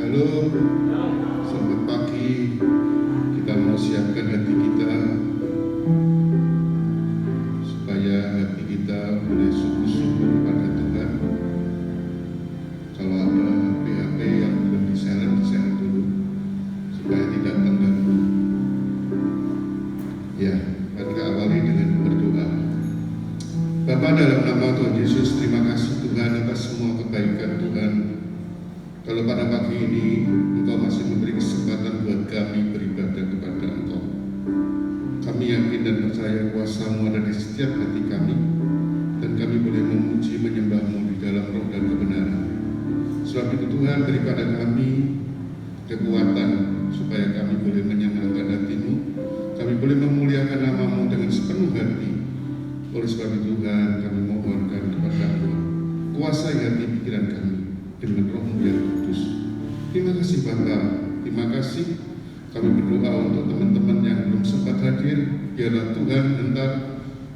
Halo, selamat pagi. Kita mau siapkan hati kita supaya hati kita boleh sungguh-sungguh kepada Tuhan. Kalau ada HP yang belum di-silent dulu supaya tidak terganggu. Ya, mari kita awali dengan berdoa. Bapa, dalam nama Tuhan Yesus, terima kasih Tuhan atas semua kebaikan Tuhan. Kalau pada pagi ini Engkau masih memberi kesempatan buat kami beribadah kepada Engkau, kami yakin dan percaya kuasa-Mu ada di setiap hati kami, dan kami boleh memuji menyembah-Mu di dalam roh dan kebenaran. Sebab itu Tuhan, beri pada kami kekuatan supaya kami boleh menyenangkan hati-Mu, kami boleh memuliakan nama-Mu dengan sepenuh hati. Oleh sebab itu Tuhan, kami mohonkan kepada Engkau, kuasai hati pikiran kami dengan roh-Mu yang kudus. Terima kasih Bapa, terima kasih. Kami berdoa untuk teman-teman yang belum sempat hadir, biarlah Tuhan hendak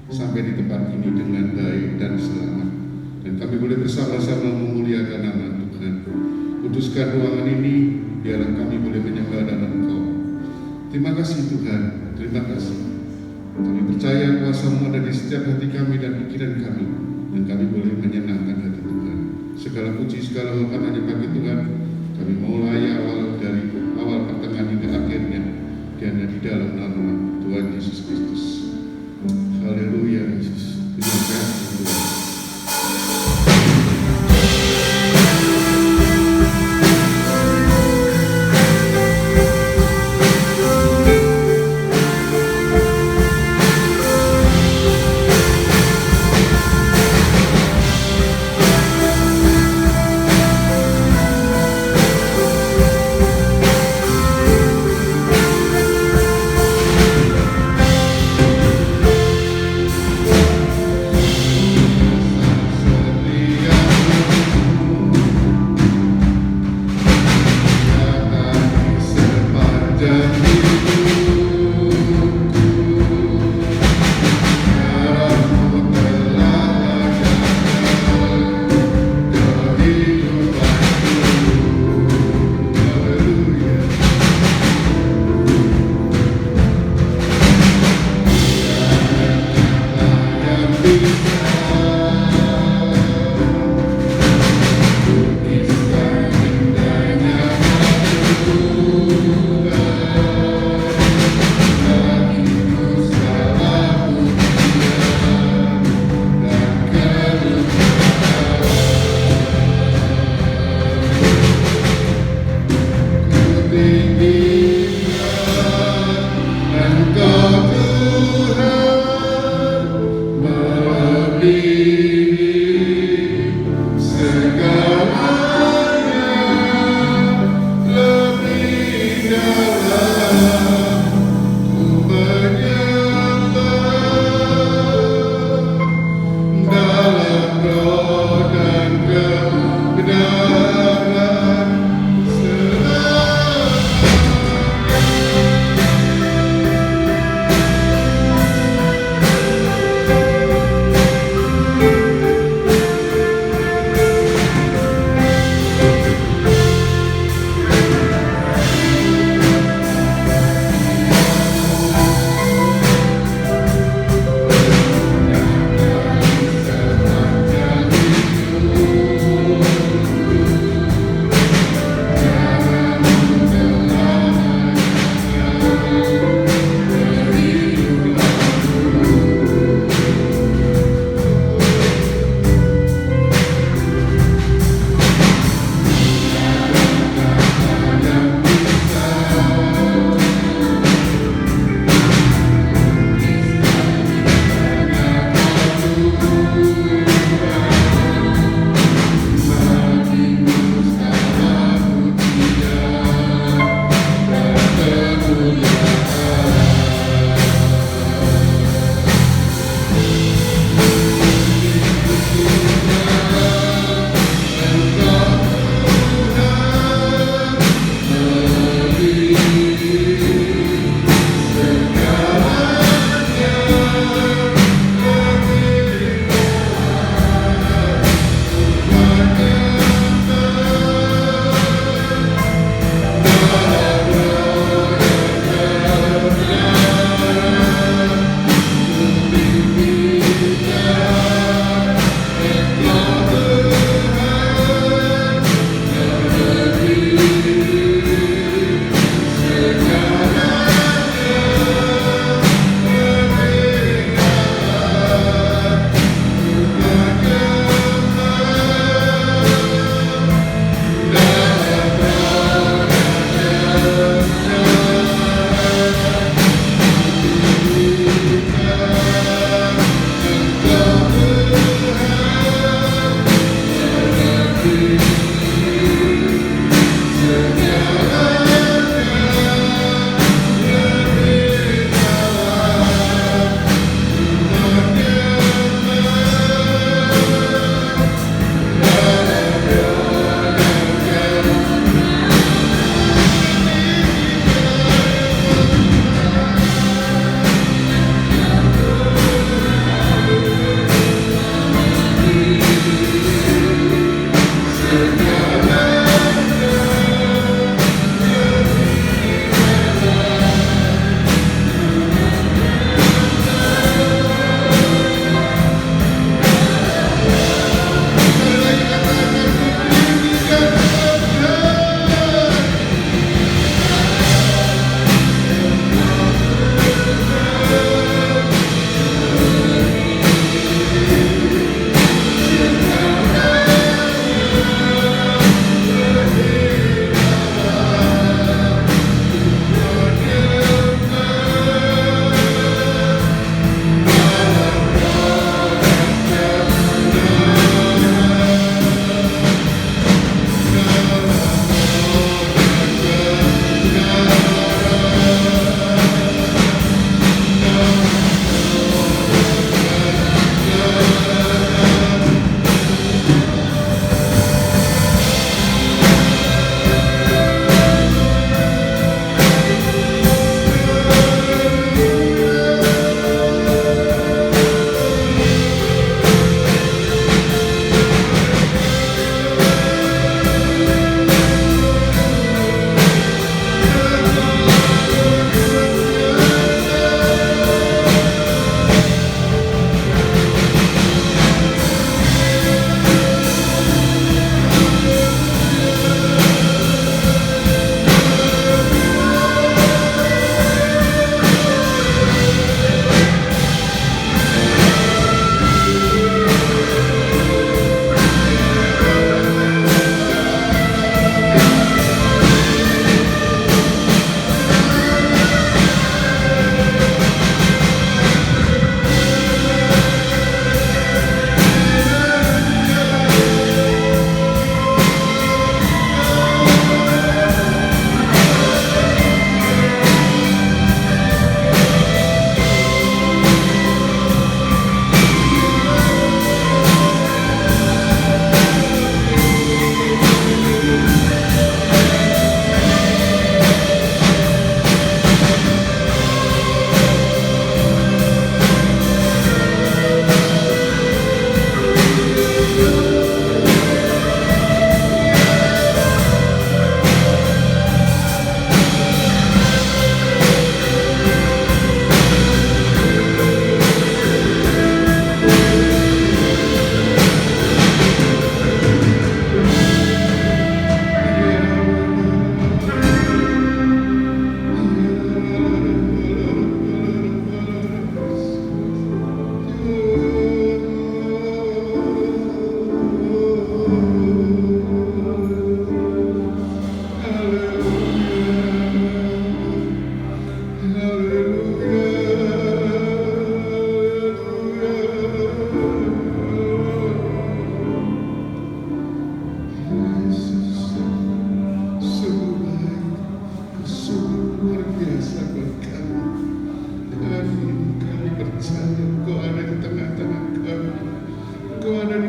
sampai di tempat ini dengan baik dan selamat, dan kami boleh bersama-sama memuliakan nama Tuhan. Kuduskan ruangan ini, biarlah kami boleh menyembah dalam Engkau. Terima kasih Tuhan, terima kasih. Kami percaya kuasa-Mu ada di setiap hati kami dan pikiran kami, dan kami boleh menyenangkan hati Tuhan. Segala puji, segala hormat hanya bagi Tuhan. Kami mulai dari awal pertengahan hingga akhirnya, dan di dalam nama Tuhan Yesus Kristus. Haleluya Yesus. Terima kasih Tuhan.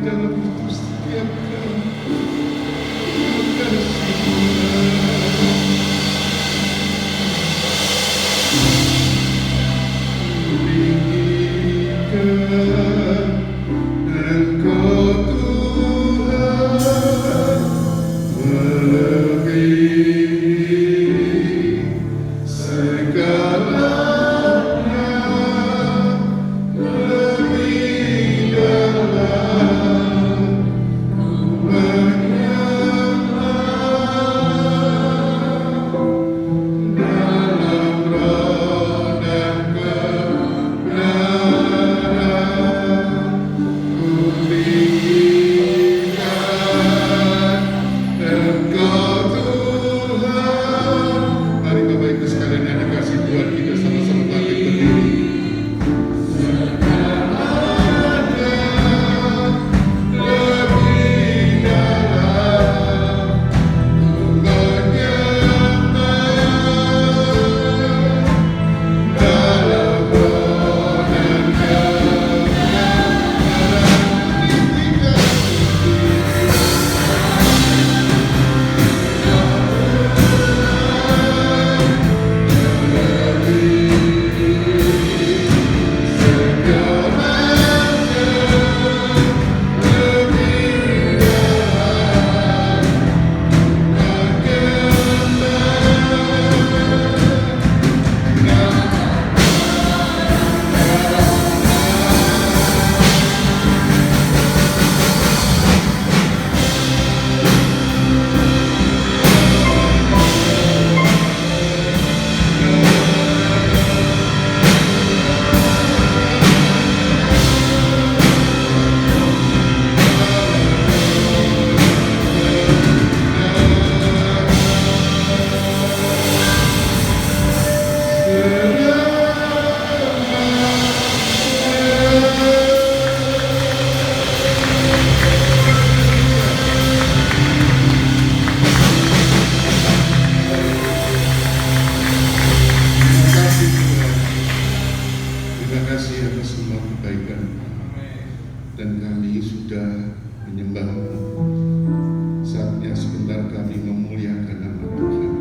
dalam hidup setiap kami. Terima kasih Tuhan. Tinggikan Engkau Tuhan, melebihi segalanya, lebih dalam ku menyembah dalam roh dan kebenaran. Ku tinggikan Engkau Tuhan. Mari Bapak Ibu sekalian yang dikasihi Tuhan, kita sama-sama bangkit berdiri. Lebih dalam ku menyembah dalam roh dan terima kasih atas semua kebaikan, dan kami sudah menyembah-Mu. Saatnya sebentar kami memuliakan nama Tuhan.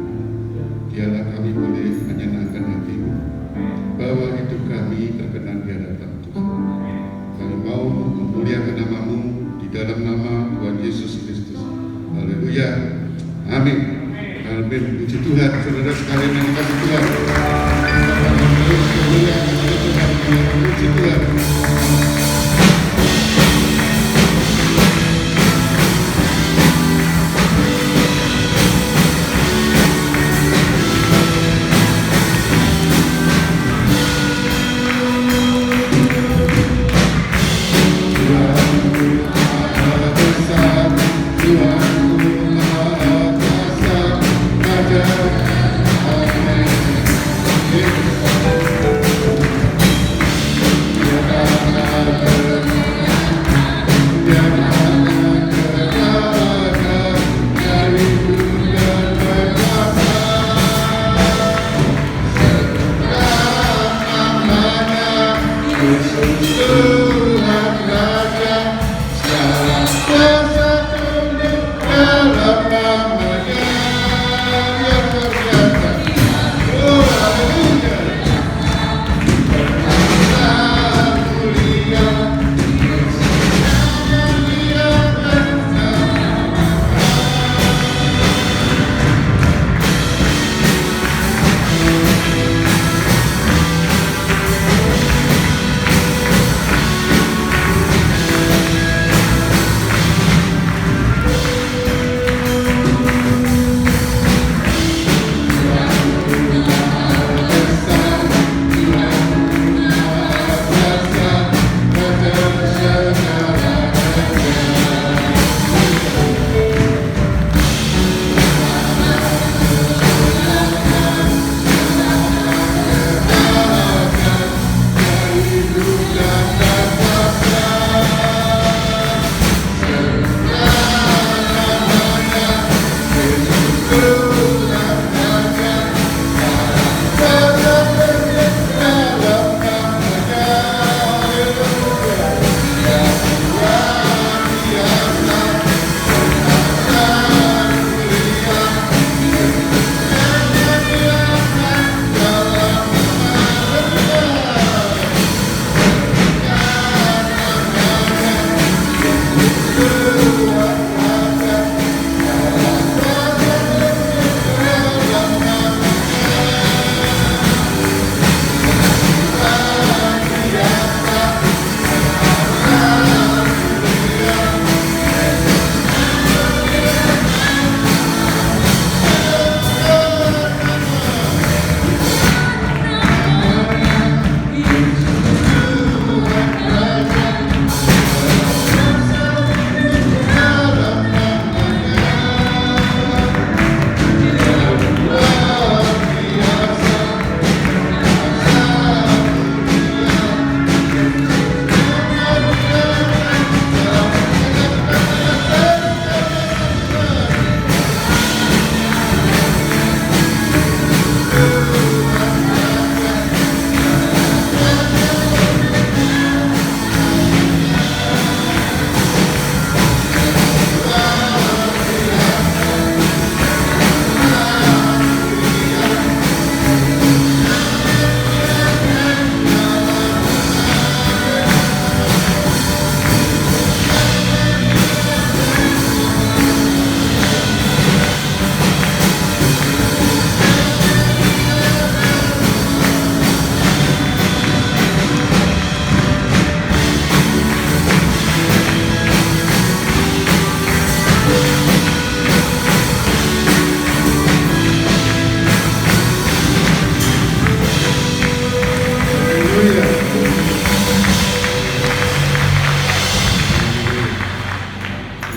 Biarlah kami boleh menyenangkan hati-Mu, bahwa hidup kami terkenan di hadapan Tuhan. Kami mau memuliakan nama-Mu di dalam nama Tuhan Yesus Kristus. Haleluya. Amin. Amin. Puji Tuhan, saudara sekalian yang dikasihi Tuhan. Puji Tuhan.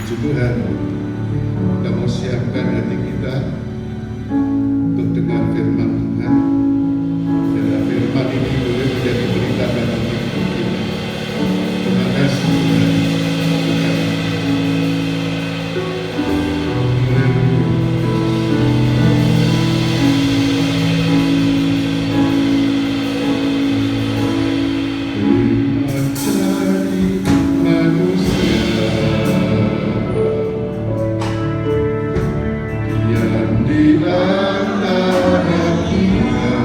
Puji Tuhan, kita mau siapkan hati kita untuk dengar firman Tuhan. Biarlah firman ini boleh menjadi berita dalam hidup kita. Terima kasih Tuhan. Di antara kita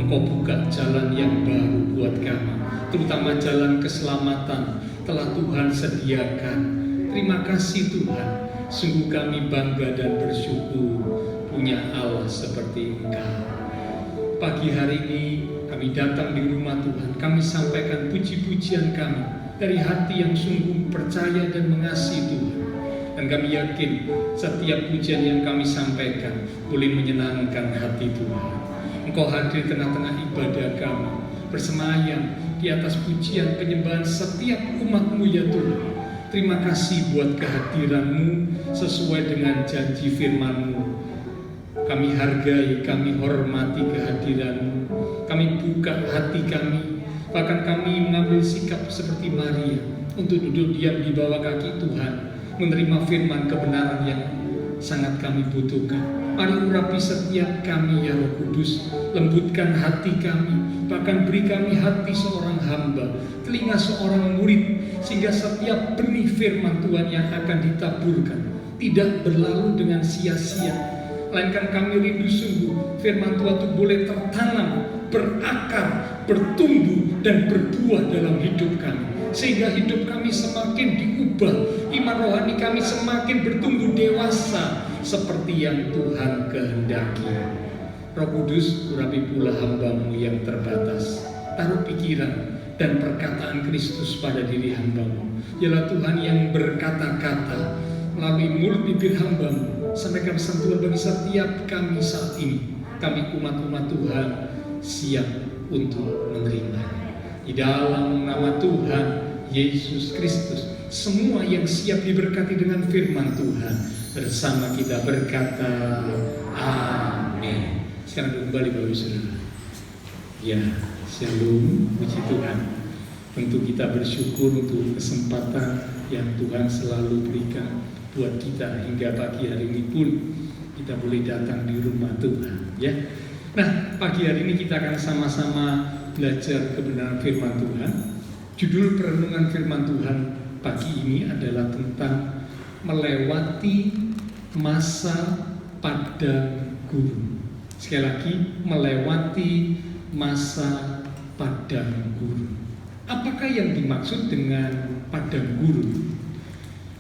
Engkau buka jalan yang baru buat kami, terutama jalan keselamatan telah Tuhan sediakan. Terima kasih Tuhan, sungguh kami bangga dan bersyukur punya Allah seperti Engkau. Pagi hari ini kami datang di rumah Tuhan, kami sampaikan puji-pujian kami dari hati yang sungguh percaya dan mengasihi Tuhan. Dan kami yakin setiap pujian yang kami sampaikan boleh menyenangkan hati Tuhan. Engkau hadir di tengah-tengah ibadah kami, bersemayam di atas pujian penyembahan setiap umat-Mu ya Tuhan. Terima kasih buat kehadiran-Mu sesuai dengan janji firman-Mu. Kami hargai, kami hormati kehadiran-Mu. Kami buka hati kami, bahkan kami mengambil sikap seperti Maria untuk duduk diam di bawah kaki Tuhan, menerima firman kebenaran yang sangat kami butuhkan. Mari urapi setiap kami ya Roh Kudus, lembutkan hati kami, bahkan beri kami hati seorang hamba, telinga seorang murid, sehingga setiap benih firman Tuhan yang akan ditaburkan tidak berlalu dengan sia-sia, melainkan kami rindu sungguh firman Tuhan itu boleh tertanam, berakar, bertumbuh dan berbuah dalam hidup kami, sehingga hidup kami semakin diubah, iman rohani kami semakin bertumbuh dewasa seperti yang Tuhan kehendaki. Roh Kudus, urapi pula hamba-Mu yang terbatas, taruh pikiran dan perkataan Kristus pada diri hamba-Mu. Yalah Tuhan yang berkata-kata melalui mulut bibir hamba-Mu, sampaikan sentuhan bagi setiap kami saat ini. Kami umat-umat Tuhan siap untuk menerima. Di dalam nama Tuhan Yesus Kristus, semua yang siap diberkati dengan firman Tuhan bersama kita berkata amin. Sekarang kembali Bapak Saudara. Ya, shalom, puji Tuhan. Tentu kita bersyukur untuk kesempatan yang Tuhan selalu berikan buat kita hingga pagi hari ini pun kita boleh datang di rumah Tuhan, ya. Nah, pagi hari ini kita akan sama-sama belajar kebenaran firman Tuhan. Judul perenungan firman Tuhan pagi ini adalah tentang melewati masa padang gurun. Sekali lagi, melewati masa padang gurun. Apakah yang dimaksud dengan padang gurun?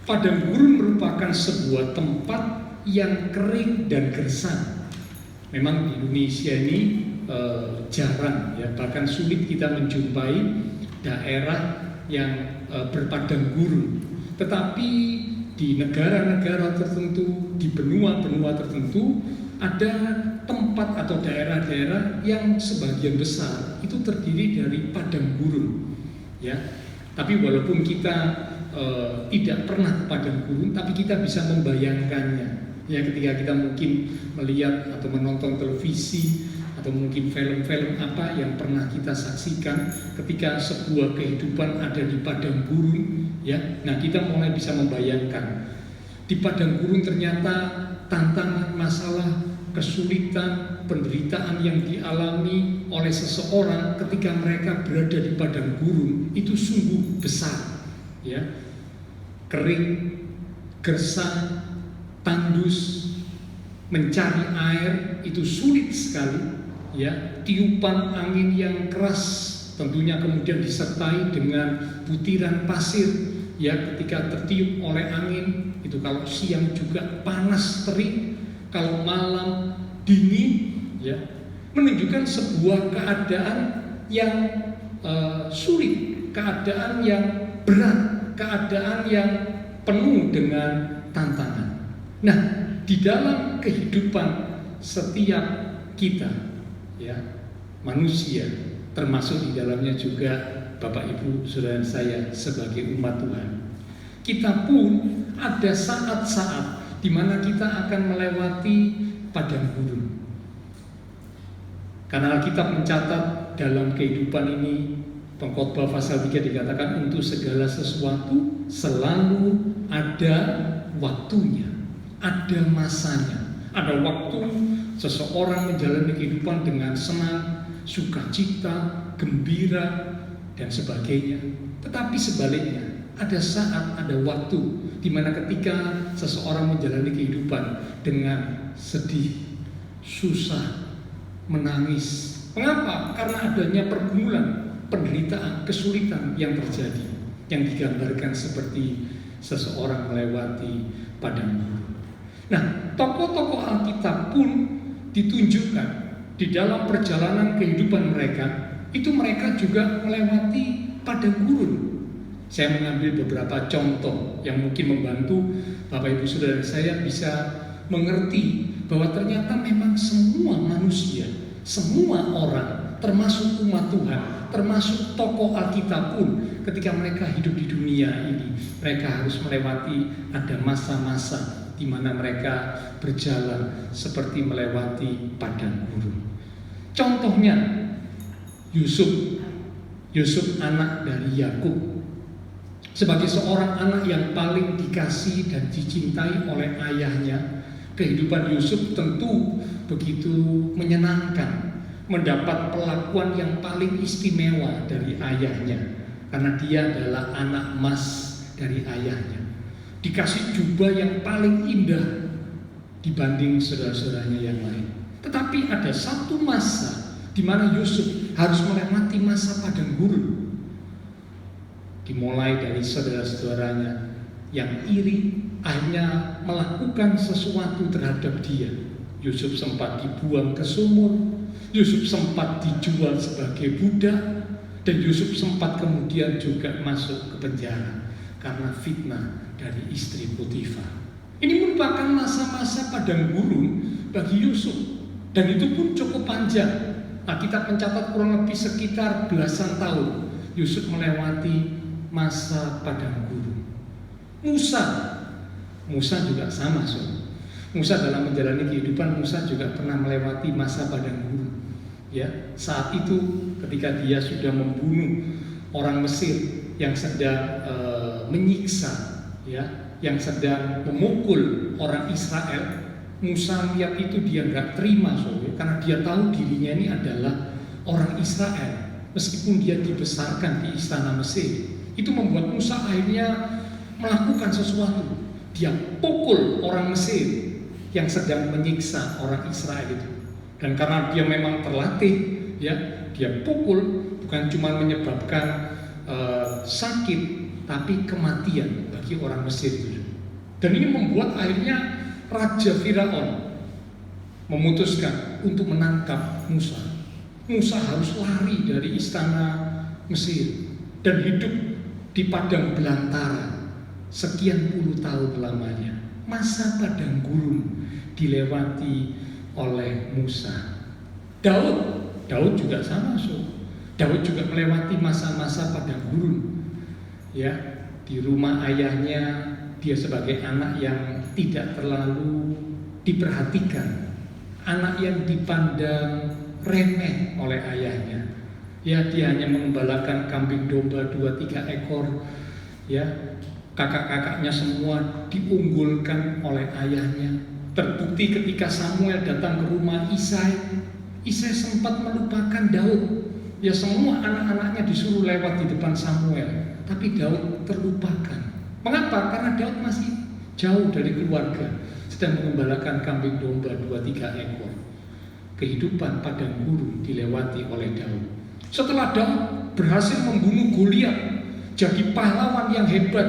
Padang gurun merupakan sebuah tempat yang kering dan gersang. Memang di Indonesia ini jarang, ya, bahkan sulit kita menjumpai daerah yang berpadang gurun. Tetapi di negara-negara tertentu, di benua-benua tertentu, ada tempat atau daerah-daerah yang sebagian besar itu terdiri dari padang gurun, ya. Tapi walaupun kita tidak pernah ke padang gurun, tapi kita bisa membayangkannya. Ya, ketika kita mungkin melihat atau menonton televisi atau mungkin film-film apa yang pernah kita saksikan ketika sebuah kehidupan ada di padang gurun, ya. Nah, kita mulai bisa membayangkan di padang gurun ternyata tantangan, masalah, kesulitan, penderitaan yang dialami oleh seseorang ketika mereka berada di padang gurun itu sungguh besar, ya. Kering, gersang, tandus, mencari air itu sulit sekali, ya. Tiupan angin yang keras tentunya kemudian disertai dengan butiran pasir, ya. Ketika tertiup oleh angin itu kalau siang juga panas terik, kalau malam dingin, ya, menunjukkan sebuah keadaan yang sulit, keadaan yang berat, keadaan yang penuh dengan tantangan. Nah, di dalam kehidupan setiap kita, ya, manusia, termasuk di dalamnya juga Bapak Ibu Saudara saya sebagai umat Tuhan, kita pun ada saat-saat di mana kita akan melewati padang gurun. Karena Alkitab mencatat dalam kehidupan ini, Pengkhotbah pasal 3 dikatakan untuk segala sesuatu selalu ada waktunya, ada masanya. Ada waktu seseorang menjalani kehidupan dengan senang, sukacita, gembira, dan sebagainya. Tetapi sebaliknya, ada saat, ada waktu di mana ketika seseorang menjalani kehidupan dengan sedih, susah, menangis. Mengapa? Karena adanya pergumulan, penderitaan, kesulitan yang terjadi, yang digambarkan seperti seseorang melewati padang gurun. Nah, tokoh-tokoh Alkitab pun ditunjukkan di dalam perjalanan kehidupan mereka, itu mereka juga melewati padang gurun. Saya mengambil beberapa contoh yang mungkin membantu Bapak Ibu Saudara saya bisa mengerti bahwa ternyata memang semua manusia, semua orang, termasuk umat Tuhan, termasuk tokoh Alkitab pun, ketika mereka hidup di dunia ini, mereka harus melewati ada masa-masa di mana mereka berjalan seperti melewati padang gurun. Contohnya Yusuf anak dari Yakub. Sebagai seorang anak yang paling dikasih dan dicintai oleh ayahnya, kehidupan Yusuf tentu begitu menyenangkan, mendapat perlakuan yang paling istimewa dari ayahnya, karena dia adalah anak emas dari ayahnya. Dikasih jubah yang paling indah dibanding saudara-saudaranya yang lain. Tetapi ada satu masa di mana Yusuf harus melewati masa padang gurun. Dimulai dari saudara-saudaranya yang iri, akhirnya melakukan sesuatu terhadap dia. Yusuf sempat dibuang ke sumur, Yusuf sempat dijual sebagai budak, dan Yusuf sempat kemudian juga masuk ke penjara karena fitnah dari istri Potifar. Ini merupakan masa-masa padang gurun bagi Yusuf, dan itu pun cukup panjang. Kita mencatat kurang lebih sekitar belasan tahun Yusuf melewati masa padang gurun. Musa juga sama, Musa dalam menjalani kehidupan, Musa juga pernah melewati masa padang gurun. Ya, saat itu ketika dia sudah membunuh orang Mesir yang sedang menyiksa, ya, yang sedang memukul orang Israel, Musa lihat itu dia nggak terima, karena dia tahu dirinya ini adalah orang Israel, meskipun dia dibesarkan di istana Mesir. Itu membuat Musa akhirnya melakukan sesuatu. Dia pukul orang Mesir yang sedang menyiksa orang Israel itu. Dan karena dia memang terlatih, ya, dia pukul bukan cuma menyebabkan sakit, tapi kematian bagi orang Mesir itu. Dan ini membuat akhirnya Raja Firaun memutuskan untuk menangkap Musa. Musa harus lari dari istana Mesir dan hidup di padang belantara sekian puluh tahun lamanya. Masa padang gurun dilewati oleh Musa. Daud juga sama, Daud juga melewati masa-masa padang gurun. Ya, di rumah ayahnya dia sebagai anak yang tidak terlalu diperhatikan, anak yang dipandang remeh oleh ayahnya. Ya, dia hanya mengembalakan kambing domba 2-3 ekor. Ya, kakak-kakaknya semua diunggulkan oleh ayahnya. Terbukti ketika Samuel datang ke rumah Isai sempat melupakan Daud. Ya, semua anak-anaknya disuruh lewat di depan Samuel, tapi Daud terlupakan. Mengapa? Karena Daud masih jauh dari keluarga, sedang mengembalakan kambing domba 2-3 ekor. Kehidupan padang gurun dilewati oleh Daud. Setelah Daud berhasil membunuh Goliat, jadi pahlawan yang hebat,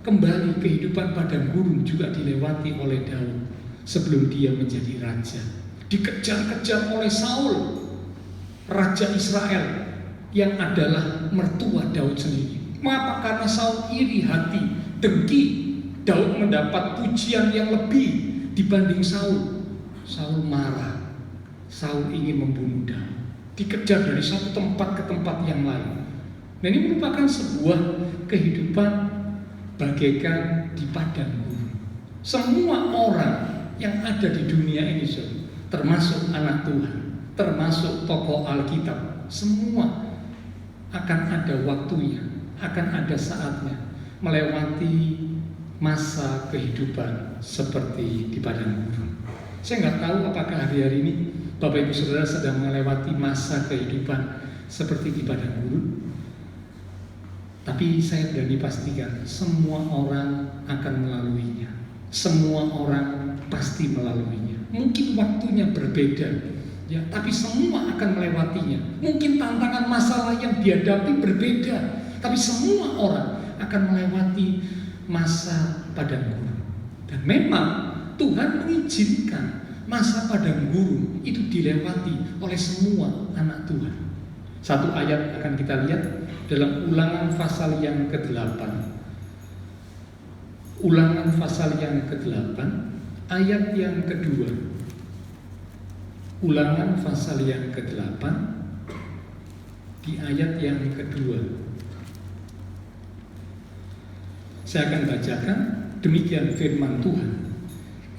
kembali kehidupan padang gurun juga dilewati oleh Daud sebelum dia menjadi raja. Dikejar-kejar oleh Saul, raja Israel yang adalah mertua Daud sendiri. Mengapa? Karena Saul iri hati, dengki. Daud mendapat pujian yang lebih dibanding Saul. Saul marah. Saul ingin membunuh Daud. Dikejar dari satu tempat ke tempat yang lain. Nah, ini merupakan sebuah kehidupan bagaikan di padang gurun. Semua orang yang ada di dunia ini, termasuk anak Tuhan, termasuk tokoh Alkitab, semua akan ada waktunya, akan ada saatnya melewati masa kehidupan seperti di padang gurun. Saya nggak tahu apakah hari-hari ini Bapak Ibu Saudara sedang melewati masa kehidupan seperti di padang gurun. Tapi saya berani pastikan semua orang akan melaluinya. Semua orang pasti melaluinya. Mungkin waktunya berbeda, ya, tapi semua akan melewatinya. Mungkin tantangan masalah yang dihadapi berbeda, tapi semua orang akan melewati masa padang gurun. Dan memang Tuhan mengizinkan masa padang gurun itu dilewati oleh semua anak Tuhan. Satu ayat akan kita lihat dalam Ulangan pasal yang ke-8. Ulangan pasal yang ke-8 ayat yang kedua. Ulangan pasal yang ke-8 di ayat yang kedua. Saya akan bacakan, demikian firman Tuhan.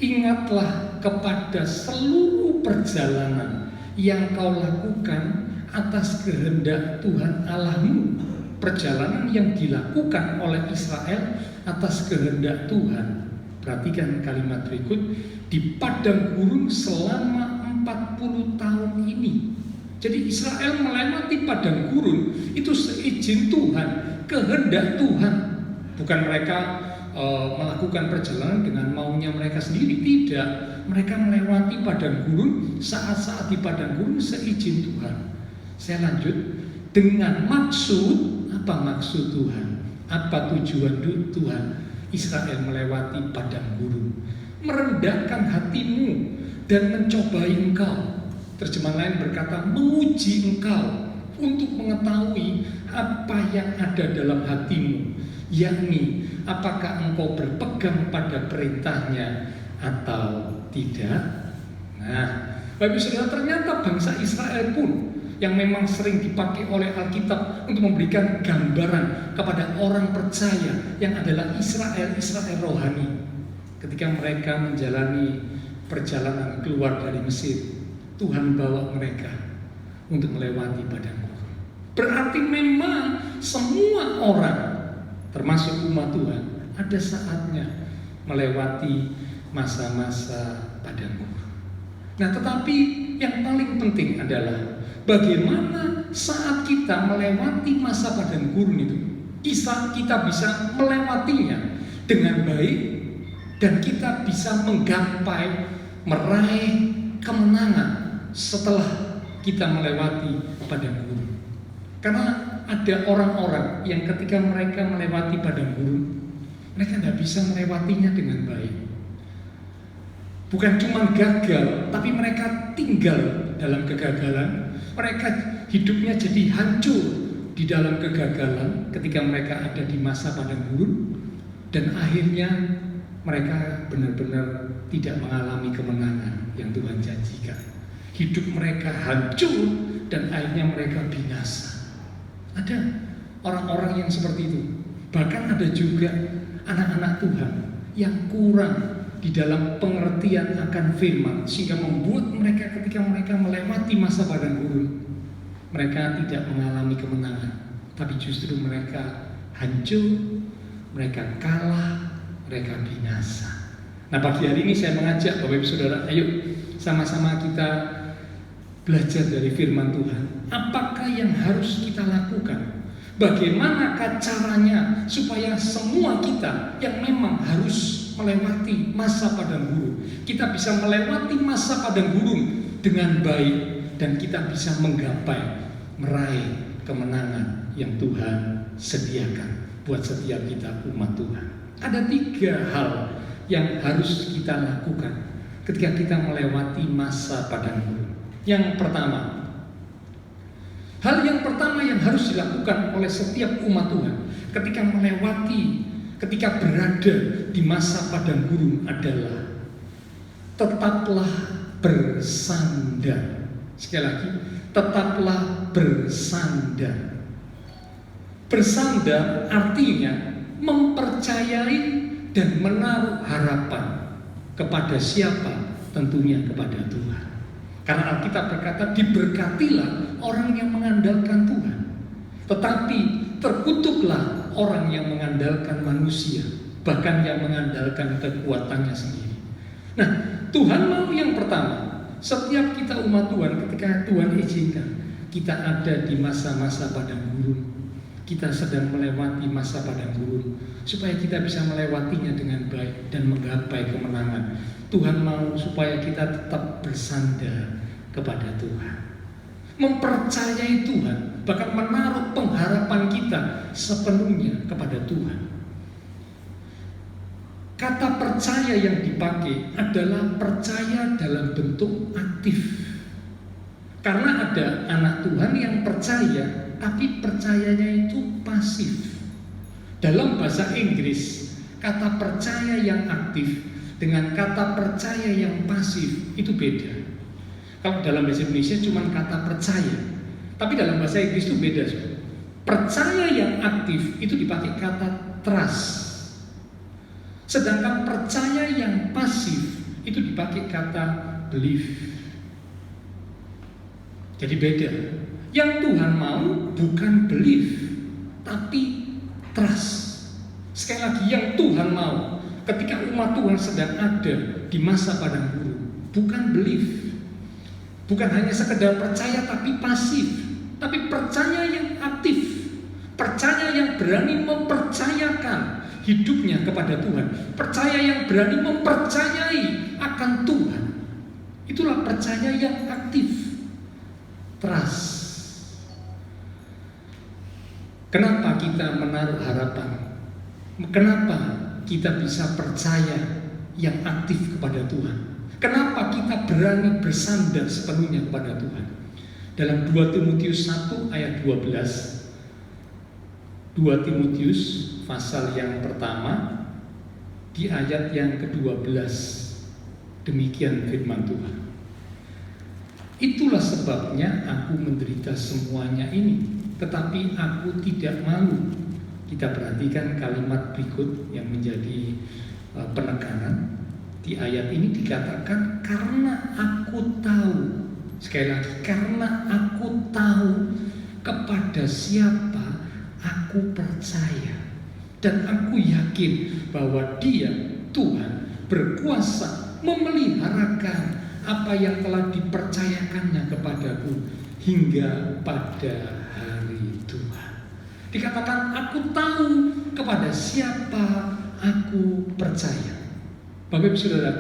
Ingatlah kepada seluruh perjalanan yang kau lakukan atas kehendak Tuhan Allahmu. Perjalanan yang dilakukan oleh Israel atas kehendak Tuhan. Perhatikan kalimat berikut, di padang gurun selama 40 tahun ini. Jadi Israel melewati padang gurun itu seizin Tuhan, kehendak Tuhan. Bukan mereka melakukan perjalanan dengan maunya mereka sendiri, tidak. Mereka melewati padang gurun, saat-saat di padang gurun seizin Tuhan. Saya lanjut dengan maksud, apa maksud Tuhan? Apa tujuan Tuhan Israel melewati padang gurun? Merendahkan hatimu dan mencobai engkau. Terjemahan lain berkata menguji engkau untuk mengetahui apa yang ada dalam hatimu, yakni apakah engkau berpegang pada perintahnya atau tidak. Nah, Bapak Saudara, ternyata bangsa Israel pun yang memang sering dipakai oleh Alkitab untuk memberikan gambaran kepada orang percaya yang adalah Israel rohani. Ketika mereka menjalani perjalanan keluar dari Mesir, Tuhan bawa mereka untuk melewati padang gurun. Berarti memang semua orang, termasuk umat Tuhan, ada saatnya melewati masa-masa padang gurun. Nah, tetapi yang paling penting adalah bagaimana saat kita melewati masa padang gurun itu, kita bisa melewatinya dengan baik dan kita bisa menggapai, meraih kemenangan setelah kita melewati padang gurun. Karena ada orang-orang yang ketika mereka melewati padang gurun, mereka tidak bisa melewatinya dengan baik. Bukan cuma gagal, tapi mereka tinggal dalam kegagalan. Mereka hidupnya jadi hancur di dalam kegagalan ketika mereka ada di masa padang gurun. Dan akhirnya mereka benar-benar tidak mengalami kemenangan yang Tuhan janjikan. Hidup mereka hancur dan akhirnya mereka binasa. Ada orang-orang yang seperti itu. Bahkan ada juga anak-anak Tuhan yang kurang di dalam pengertian akan firman, sehingga membuat mereka ketika mereka melewati masa padang gurun, mereka tidak mengalami kemenangan, tapi justru mereka hancur, mereka kalah, mereka binasa. Nah, pagi hari ini saya mengajak Bapak Ibu Saudara, ayo sama-sama kita belajar dari firman Tuhan. Apakah yang harus kita lakukan? Bagaimanakah caranya supaya semua kita yang memang harus melewati masa padang gurun, kita bisa melewati masa padang gurun dengan baik dan kita bisa menggapai, meraih kemenangan yang Tuhan sediakan buat setiap kita umat Tuhan. Ada 3 hal yang harus kita lakukan ketika kita melewati masa padang gurun. Yang pertama, hal yang pertama yang harus dilakukan oleh setiap umat Tuhan ketika berada di masa padang gurun adalah tetaplah bersandar. Sekali lagi, tetaplah bersandar. Bersandar artinya mempercayai dan menaruh harapan kepada siapa? Tentunya kepada Tuhan. Karena Alkitab berkata, diberkatilah orang yang mengandalkan Tuhan, tetapi terkutuklah orang yang mengandalkan manusia, bahkan yang mengandalkan kekuatannya sendiri. Nah, Tuhan mau yang pertama, setiap kita umat Tuhan ketika Tuhan izinkan kita ada di masa-masa padang gurun, kita sedang melewati masa padang gurun, supaya kita bisa melewatinya dengan baik dan menggapai kemenangan. Tuhan mau supaya kita tetap bersandar kepada Tuhan. Mempercayai Tuhan, bahkan menaruh pengharapan kita sepenuhnya kepada Tuhan. Kata percaya yang dipakai adalah percaya dalam bentuk aktif. Karena ada anak Tuhan yang percaya, tapi percayanya itu pasif. Dalam bahasa Inggris, kata percaya yang aktif dengan kata percaya yang pasif itu beda. Kalau dalam bahasa Indonesia cuma kata percaya, tapi dalam bahasa Inggris itu beda. Percaya yang aktif itu dipakai kata trust. Sedangkan percaya yang pasif itu dipakai kata belief. Jadi beda. Yang Tuhan mau bukan belief, tapi trust. Sekali lagi, yang Tuhan mau ketika umat Tuhan sedang ada di masa padang gurun, bukan belief. Bukan hanya sekedar percaya tapi pasif, tapi percaya yang aktif. Percaya yang berani mempercayakan hidupnya kepada Tuhan. Percaya yang berani mempercayai akan Tuhan. Itulah percaya yang aktif. Trust. Kenapa kita menaruh harapan? Kenapa kita bisa percaya yang aktif kepada Tuhan? Kenapa kita berani bersandar sepenuhnya kepada Tuhan? Dalam 2 Timotius 1 ayat 12, 2 Timotius pasal yang pertama di ayat yang ke-12, demikian firman Tuhan. Itulah sebabnya aku menderita semuanya ini, tetapi aku tidak malu. Kita perhatikan kalimat berikut yang menjadi penekanan. Di ayat ini dikatakan karena aku tahu, sekali lagi, karena aku tahu kepada siapa aku percaya, dan aku yakin bahwa Dia, Tuhan, berkuasa memeliharakan apa yang telah dipercayakannya kepadaku hingga pada hari Tuhan. Dikatakan aku tahu kepada siapa aku percaya. Bapak Ibu Saudara,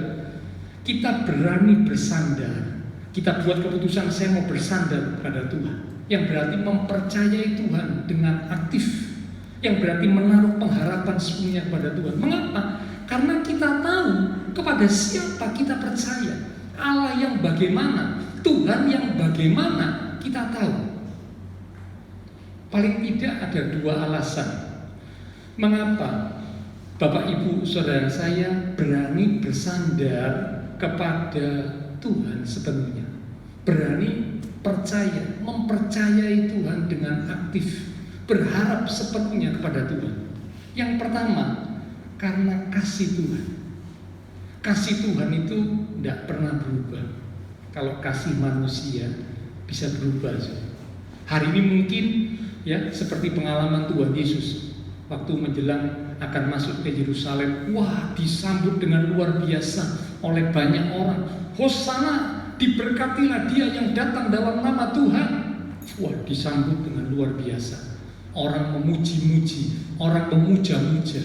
kita berani bersandar. Kita buat keputusan saya mau bersandar kepada Tuhan, yang berarti mempercayai Tuhan dengan aktif, yang berarti menaruh pengharapan sepenuhnya kepada Tuhan. Mengapa? Karena kita tahu kepada siapa kita percaya. Allah yang bagaimana, Tuhan yang bagaimana, kita tahu. Paling tidak ada 2 alasan mengapa Bapak Ibu Saudara saya berani bersandar kepada Tuhan sepenuhnya. Berani percaya, mempercayai Tuhan dengan aktif, berharap sepenuhnya kepada Tuhan. Yang pertama, karena kasih Tuhan. Kasih Tuhan itu tidak pernah berubah. Kalau kasih manusia bisa berubah. Hari ini mungkin ya seperti pengalaman Tuhan Yesus waktu menjelang akan masuk ke Yerusalem, wah disambut dengan luar biasa oleh banyak orang. Hosana, diberkatilah Dia yang datang dalam nama Tuhan. Wah disambut dengan luar biasa. Orang memuji-muji, orang memuja-muja.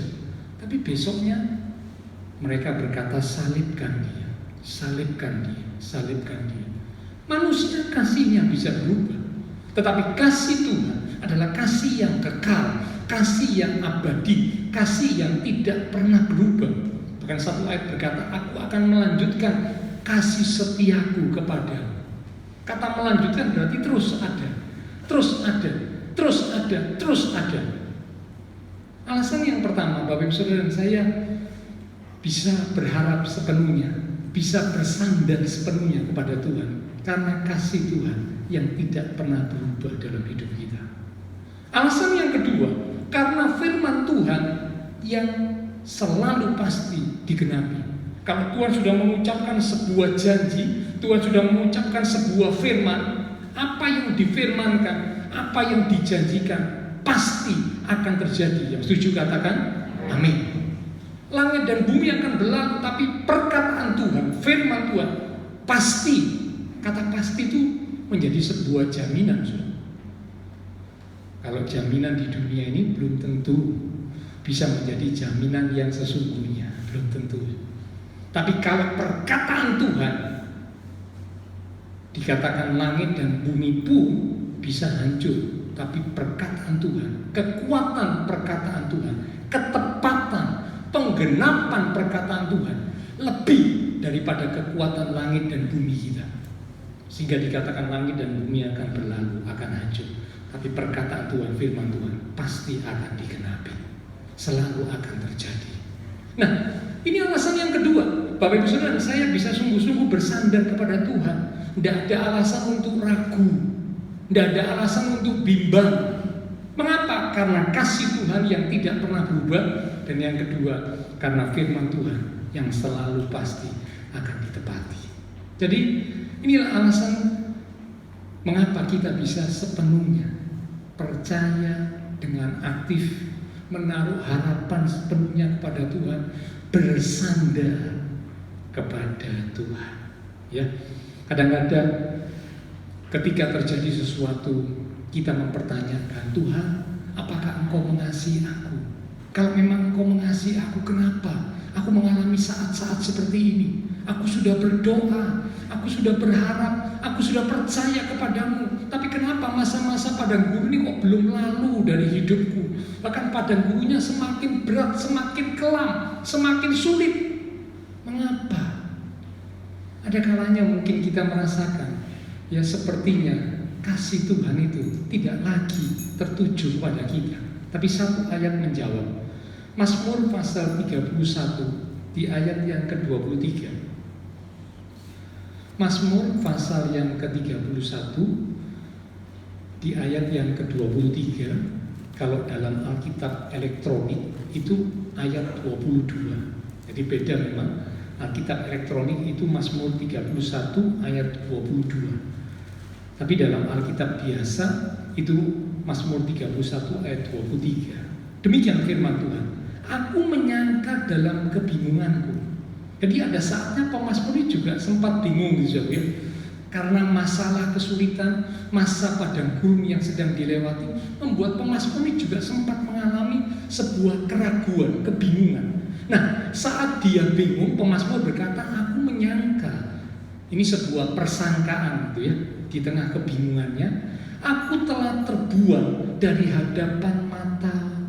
Tapi besoknya mereka berkata salibkan Dia, salibkan Dia, salibkan Dia. Manusia kasihnya bisa berubah, tetapi kasih Tuhan adalah kasih yang kekal, kasih yang abadi, kasih yang tidak pernah berubah. Bahkan satu ayat berkata, aku akan melanjutkan kasih setiaku kepadamu. Kata melanjutkan berarti terus ada, terus ada, terus ada, terus ada. Alasan yang pertama, Bapak Ibu Saudara dan saya bisa berharap sepenuhnya, bisa bersandar sepenuhnya kepada Tuhan, karena kasih Tuhan yang tidak pernah berubah dalam hidup kita. Alasan yang kedua, karena firman Tuhan yang selalu pasti digenapi. Kalau Tuhan sudah mengucapkan sebuah janji, Tuhan sudah mengucapkan sebuah firman, apa yang difirmankan, apa yang dijanjikan pasti akan terjadi. Yang setuju katakan amin. Langit dan bumi akan berlalu, tapi perkataan Tuhan, firman Tuhan pasti. Kata pasti itu menjadi sebuah jaminan. Kalau jaminan di dunia ini belum tentu bisa menjadi jaminan yang sesungguhnya, belum tentu. Tapi kalau perkataan Tuhan Dikatakan langit dan bumi pun bisa hancur, tapi perkataan Tuhan, kekuatan perkataan Tuhan, ketepatan, penggenapan perkataan Tuhan lebih daripada kekuatan langit dan bumi kita. Sehingga dikatakan langit dan bumi akan berlalu, akan hancur, tapi perkataan Tuhan, firman Tuhan pasti akan digenapi, selalu akan terjadi. Nah, ini alasan yang kedua, Bapak Ibu Saudara, saya bisa sungguh-sungguh bersandar kepada Tuhan. Tidak ada alasan untuk ragu, tidak ada alasan untuk bimbang. Mengapa? Karena kasih Tuhan yang tidak pernah berubah. Dan yang kedua, karena firman Tuhan yang selalu pasti akan ditepati. Jadi inilah alasan mengapa kita bisa sepenuhnya percaya dengan aktif, menaruh harapan sepenuhnya kepada Tuhan, bersandar kepada Tuhan. Ya, kadang-kadang ketika terjadi sesuatu, kita mempertanyakan, Tuhan, apakah Engkau mengasihi aku? Kalau memang Engkau mengasihi aku, kenapa aku mengalami saat-saat seperti ini? Aku sudah berdoa, aku sudah berharap, aku sudah percaya kepadamu, tapi kenapa masa-masa padang gurun ini kok belum lalu dari hidupku? Bahkan padang gurunnya semakin berat, semakin kelam, semakin sulit. Mengapa? Ada kalanya mungkin kita merasakan, ya sepertinya kasih Tuhan itu tidak lagi tertuju kepada kita. Tapi satu ayat menjawab. Mazmur pasal 31 di ayat yang ke-23. Mazmur pasal yang ke-31 di ayat yang ke-23. Kalau dalam Alkitab elektronik itu ayat 22. Jadi beda memang. Alkitab elektronik itu Mazmur 31 ayat 22. Tapi dalam Alkitab biasa itu Mazmur 31 ayat 23. Demikian firman Tuhan. Aku menyangka dalam kebingunganku. Jadi ada saatnya pemazmur ini juga sempat bingung gitu ya. Karena masalah kesulitan, masa padang gurun yang sedang dilewati, membuat pemazmur ini juga sempat mengalami sebuah keraguan, kebingungan. Nah, saat dia bingung, pemazmur berkata, aku menyangka. Ini sebuah persangkaan gitu ya. Di tengah kebingungannya, aku telah terbuang dari hadapan matamu-nya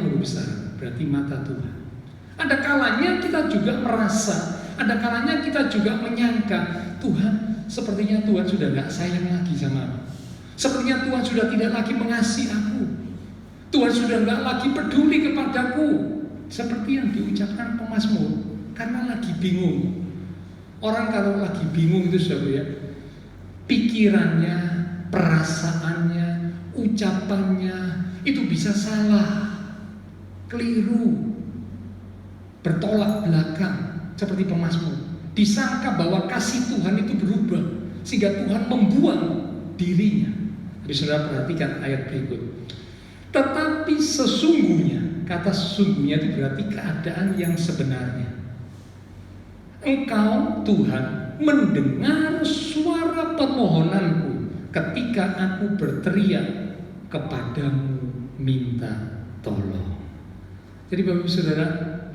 huruf besar, berarti mata Tuhan. Ada kalanya kita juga merasa, ada kalanya kita juga menyangka, Tuhan, sepertinya Tuhan sudah gak sayang lagi sama aku. Sepertinya Tuhan sudah tidak lagi mengasihi aku. Tuhan sudah gak lagi peduli kepadaku. Seperti yang diucapkan pemazmur, karena lagi bingung. Orang kalau lagi bingung itu saudara ya, pikirannya, perasaannya, ucapannya itu bisa salah, keliru, bertolak belakang seperti pemazmur. Disangka bahwa kasih Tuhan itu berubah sehingga Tuhan membuang dirinya. Tapi saudara perhatikan ayat berikut. Tetapi sesungguhnya, kata sesungguhnya itu berarti keadaan yang sebenarnya. Engkau Tuhan mendengar suara permohonanku ketika aku berteriak kepadamu minta tolong. Jadi Bapak Ibu Saudara,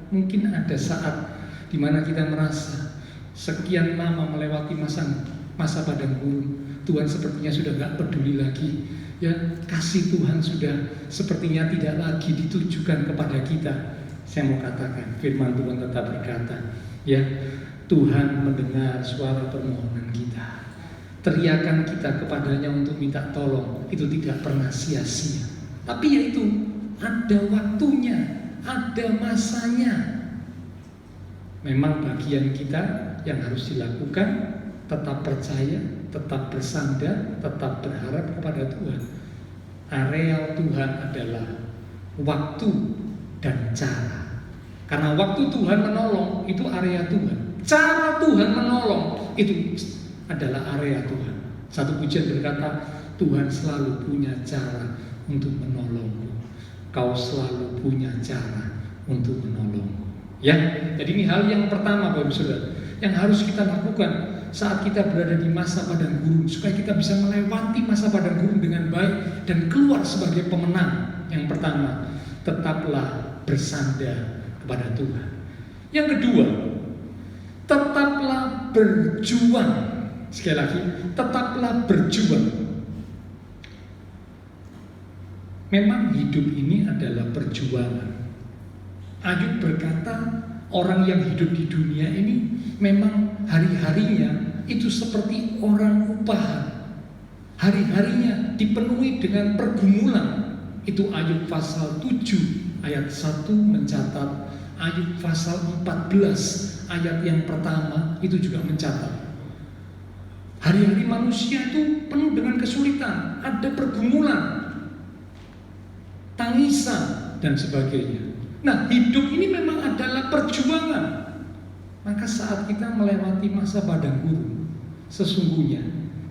mungkin ada saat di mana kita merasa sekian lama melewati masa padang gurun, Tuhan sepertinya sudah gak peduli lagi. Ya, kasih Tuhan sudah sepertinya tidak lagi ditujukan kepada kita. Saya mau katakan, firman Tuhan tetap berkata, ya, Tuhan mendengar suara permohonan kita. Teriakan kita kepadanya untuk minta tolong itu tidak pernah sia-sia. Tapi yaitu ada waktunya, ada masanya. Memang bagian kita yang harus dilakukan tetap percaya, tetap bersandar, tetap berharap kepada Tuhan. Area Tuhan adalah waktu dan cara. Karena waktu Tuhan menolong itu area Tuhan. Cara Tuhan menolong itu adalah area Tuhan. Satu pujian berkata, Tuhan selalu punya cara untuk menolongmu. Kau selalu punya cara untuk menolongmu. Ya, jadi ini hal yang pertama Bapak Saudara yang harus kita lakukan saat kita berada di masa padang gurun, supaya kita bisa melewati masa padang gurun dengan baik dan keluar sebagai pemenang. Yang pertama, tetaplah bersandar kepada Tuhan. Yang kedua, tetaplah berjuang Sekali lagi, tetaplah berjuang. Memang hidup ini adalah perjuangan. Ayub berkata, orang yang hidup di dunia ini memang hari-harinya itu seperti orang upahan. Hari-harinya dipenuhi dengan pergumulan. Itu Ayub pasal 7 ayat 1 mencatat. Ayub pasal 14 ayat yang pertama itu juga mencatat. Hari-hari manusia itu penuh dengan kesulitan, ada pergumulan, tangisan, dan sebagainya. Nah, hidup ini memang adalah perjuangan. Maka saat kita melewati masa padang gurun, sesungguhnya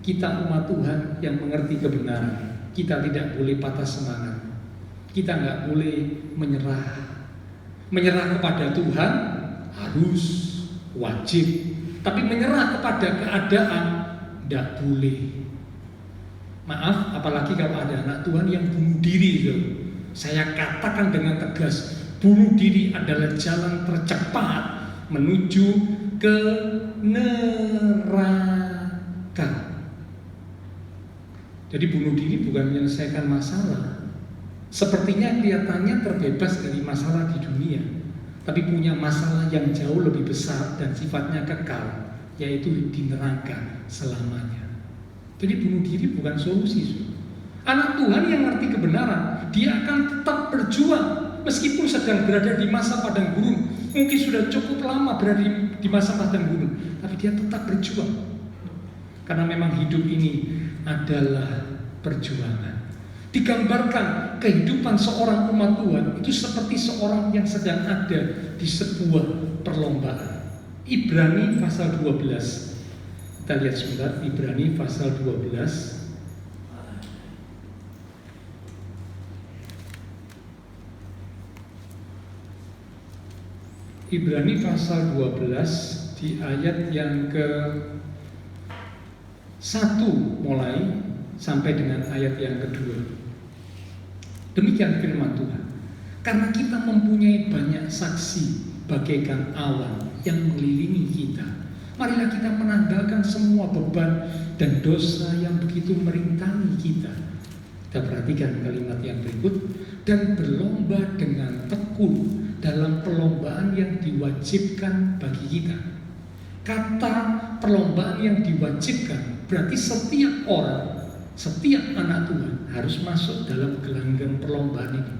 kita umat Tuhan yang mengerti kebenaran, kita tidak boleh patah semangat. Kita nggak boleh menyerah. Menyerah kepada Tuhan harus, wajib. Tapi menyerah kepada keadaan tidak boleh. Maaf, apalagi kalau ada anak Tuhan yang bunuh diri. Saya katakan dengan tegas, bunuh diri adalah jalan tercepat menuju ke neraka. Jadi bunuh diri bukan menyelesaikan masalah. Sepertinya kelihatannya terbebas dari masalah di dunia, tapi punya masalah yang jauh lebih besar dan sifatnya kekal, yaitu di neraka selamanya. Jadi bunuh diri bukan solusi. Anak Tuhan yang ngerti kebenaran, dia akan tetap berjuang meskipun sedang berada di masa padang gurun. Mungkin sudah cukup lama berada di masa padang gurun, tapi dia tetap berjuang. Karena memang hidup ini adalah perjuangan. Digambarkan kehidupan seorang umat Tuhan itu seperti seorang yang sedang ada di sebuah perlombaan. Ibrani pasal 12. Kita lihat sebentar, Ibrani pasal 12. Ibrani pasal 12 di ayat yang ke-1 mulai sampai dengan ayat yang kedua. Demikian firman Tuhan. Karena kita mempunyai banyak saksi bagaikan awan yang mengelilingi kita, marilah kita menanggalkan semua beban dan dosa yang begitu merintangi kita. Kita perhatikan kalimat yang berikut, dan berlomba dengan tekun dalam perlombaan yang diwajibkan bagi kita. Kata perlombaan yang diwajibkan berarti setiap orang, setiap anak Tuhan harus masuk dalam gelanggang perlombaan ini.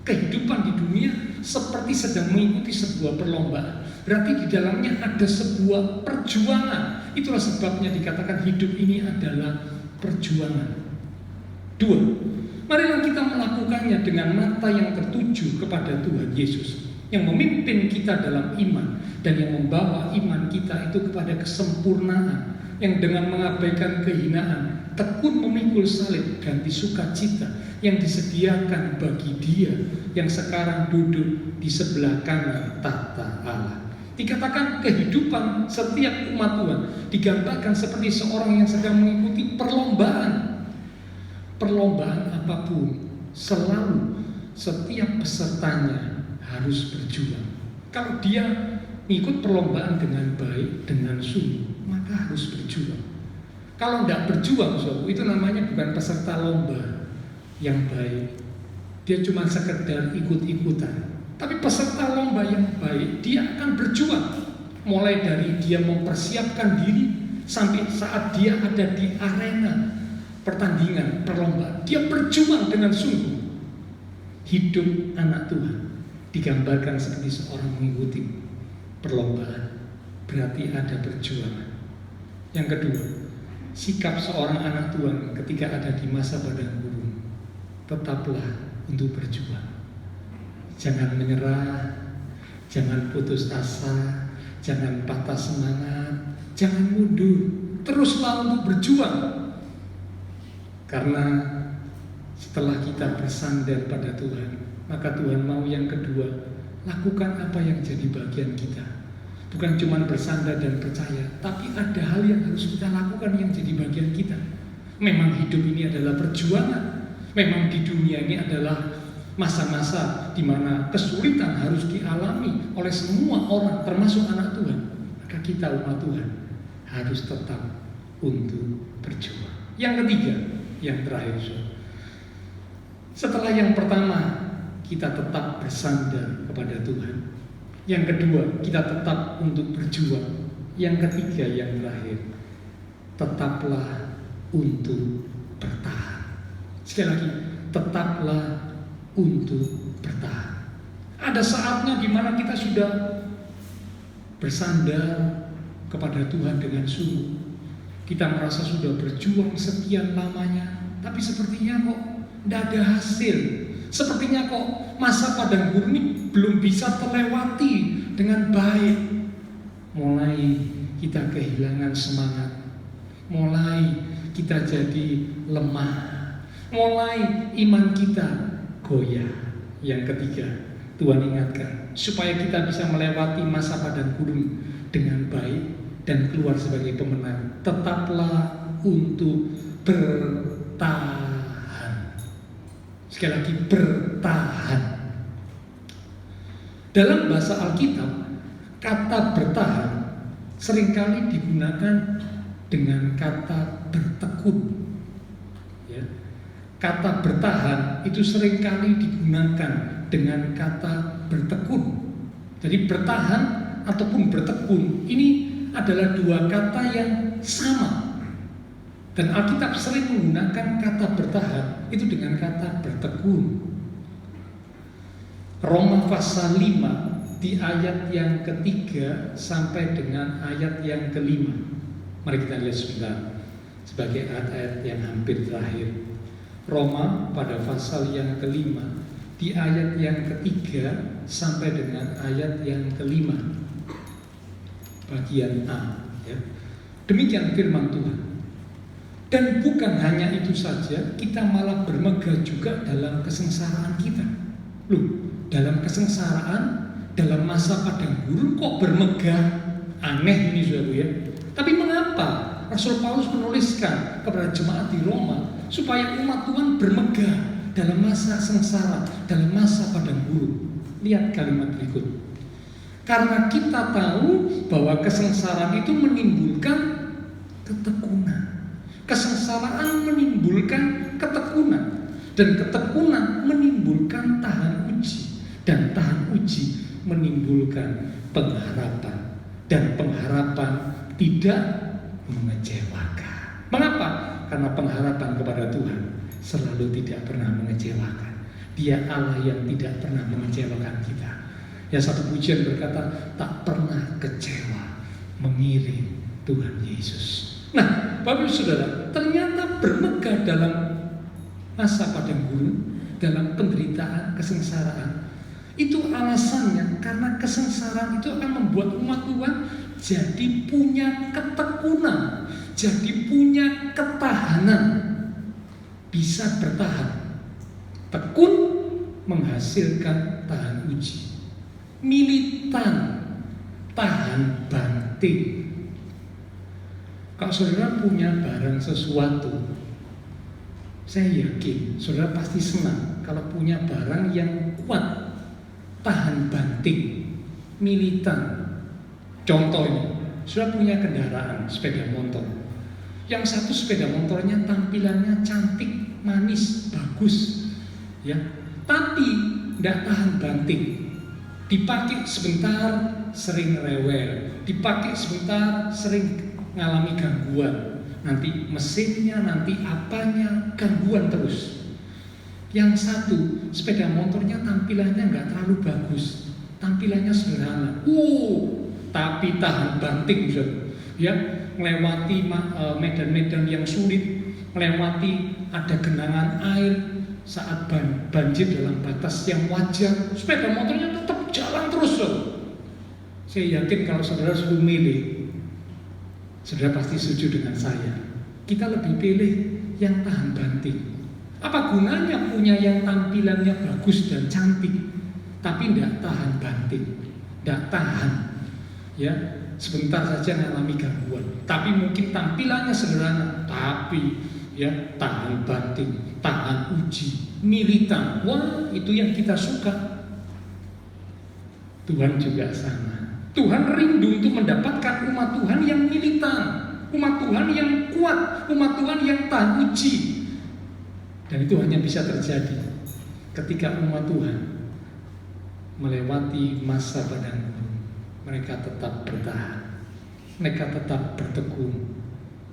Kehidupan di dunia seperti sedang mengikuti sebuah perlombaan. Berarti di dalamnya ada sebuah perjuangan. Itulah sebabnya dikatakan hidup ini adalah perjuangan. 2. Marilah kita melakukannya dengan mata yang tertuju kepada Tuhan Yesus, yang memimpin kita dalam iman dan yang membawa iman kita itu kepada kesempurnaan, yang dengan mengabaikan kehinaan tekun memikul salib ganti sukacita yang disediakan bagi Dia yang sekarang duduk di sebelah kanan tahta Allah. Dikatakan kehidupan setiap umat Tuhan digambarkan seperti seorang yang sedang mengikuti perlombaan. Perlombaan apapun, selalu setiap pesertanya harus berjuang. Kalau dia ikut perlombaan dengan baik, dengan sungguh, maka harus berjuang. Kalau tidak berjuang, itu namanya bukan peserta lomba yang baik. Dia cuma sekedar ikut-ikutan. Tapi peserta lomba yang baik, dia akan berjuang. Mulai dari dia mempersiapkan diri sampai saat dia ada di arena pertandingan, perlombaan, dia berjuang dengan sungguh. Hidup anak Tuhan digambarkan seperti seorang mengikuti perlombaan, berarti ada perjuangan. Yang kedua, sikap seorang anak Tuhan ketika ada di masa padang gurun, tetaplah untuk berjuang. Jangan menyerah, jangan putus asa, jangan patah semangat, jangan mundur, teruslah untuk berjuang. Karena setelah kita bersandar pada Tuhan, maka Tuhan mau yang kedua, lakukan apa yang jadi bagian kita. Bukan cuma bersandar dan percaya, tapi ada hal yang harus kita lakukan yang jadi bagian kita. Memang hidup ini adalah perjuangan. Memang di dunia ini adalah masa-masa di mana kesulitan harus dialami oleh semua orang, termasuk anak Tuhan. Maka kita umat Tuhan harus tetap untuk berjuang. Yang ketiga, yang terakhir, setelah yang pertama kita tetap bersandar kepada Tuhan, yang kedua kita tetap untuk berjuang, yang ketiga, yang terakhir, tetaplah untuk bertahan. Sekali lagi, tetaplah untuk bertahan. Ada saatnya di mana kita sudah bersandar kepada Tuhan dengan sungguh. Kita merasa sudah berjuang sekian lamanya, tapi sepertinya kok tidak ada hasil. Sepertinya kok masa padang gurun ini belum bisa terlewati dengan baik. Mulai kita kehilangan semangat, mulai kita jadi lemah, mulai iman kita goyah. Yang ketiga, Tuhan ingatkan supaya kita bisa melewati masa padang gurun dengan baik dan keluar sebagai pemenang, tetaplah untuk bertahan. Sekali lagi, bertahan. Dalam bahasa Alkitab, kata bertahan seringkali digunakan dengan kata bertekun. Ya. Kata bertahan itu seringkali digunakan dengan kata bertekun. Jadi bertahan ataupun bertekun ini adalah dua kata yang sama. Dan Alkitab sering menggunakan kata bertahan itu dengan kata bertekun. Roma pasal 5 di ayat yang ketiga sampai dengan ayat yang kelima. Mari kita lihat sebentar sebagai ayat-ayat yang hampir terakhir. Roma pada pasal yang kelima di ayat yang ketiga sampai dengan ayat yang kelima. Bagian A, ya. Demikian firman Tuhan. Dan bukan hanya itu saja, kita malah bermegah juga dalam kesengsaraan kita. Loh, dalam kesengsaraan, dalam masa padang gurun kok bermegah? Aneh ini, saudara ya. Tapi mengapa Rasul Paulus menuliskan kepada jemaat di Roma supaya umat Tuhan bermegah dalam masa sengsara, dalam masa padang gurun? Lihat kalimat berikut. Karena kita tahu bahwa kesengsaraan itu menimbulkan ketekunan. Kesengsaraan menimbulkan ketekunan. Dan ketekunan menimbulkan tahan uji. Dan tahan uji menimbulkan pengharapan. Dan pengharapan tidak mengecewakan. Mengapa? Karena pengharapan kepada Tuhan selalu tidak pernah mengecewakan. Dia Allah yang tidak pernah mengecewakan kita. Ya, satu pujian berkata, tak pernah kecewa mengiring Tuhan Yesus. Nah, Bapak Ibu Saudara, ternyata bermegah dalam masa padang gurun, dalam penderitaan, kesengsaraan, itu alasannya karena kesengsaraan itu akan membuat umat Tuhan jadi punya ketekunan, jadi punya ketahanan, bisa bertahan. Tekun menghasilkan tahan uji. Militan, tahan banting. Kalau saudara punya barang sesuatu, saya yakin saudara pasti senang kalau punya barang yang kuat, tahan banting, militan. Contohnya, saudara punya kendaraan sepeda motor. Yang satu sepeda motornya tampilannya cantik, manis, bagus, ya, tapi tidak tahan banting. Dipakai sebentar sering rewel, dipakai sebentar sering ngalami gangguan. Nanti mesinnya, nanti apanya, gangguan terus. Yang satu sepeda motornya tampilannya nggak terlalu bagus, tampilannya sederhana. Tapi tahan banting, ya, melewati medan-medan yang sulit, melewati ada genangan air saat banjir dalam batas yang wajar, sepeda motornya tetap jalan terus. Saya yakin kalau saudara suruh milih, saudara pasti setuju dengan saya. Kita lebih pilih yang tahan banting. Apa gunanya punya yang tampilannya bagus dan cantik, tapi tidak tahan banting, tidak tahan, ya, sebentar saja mengalami gangguan. Tapi mungkin tampilannya sederhana, tapi ya tahan banting, tahan uji, militan. Wah, itu yang kita suka. Tuhan juga sama. Tuhan rindu untuk mendapatkan umat Tuhan yang militan, umat Tuhan yang kuat, umat Tuhan yang tahan uji. Dan itu hanya bisa terjadi ketika umat Tuhan melewati masa padang gurun. Mereka tetap bertahan, mereka tetap bertekun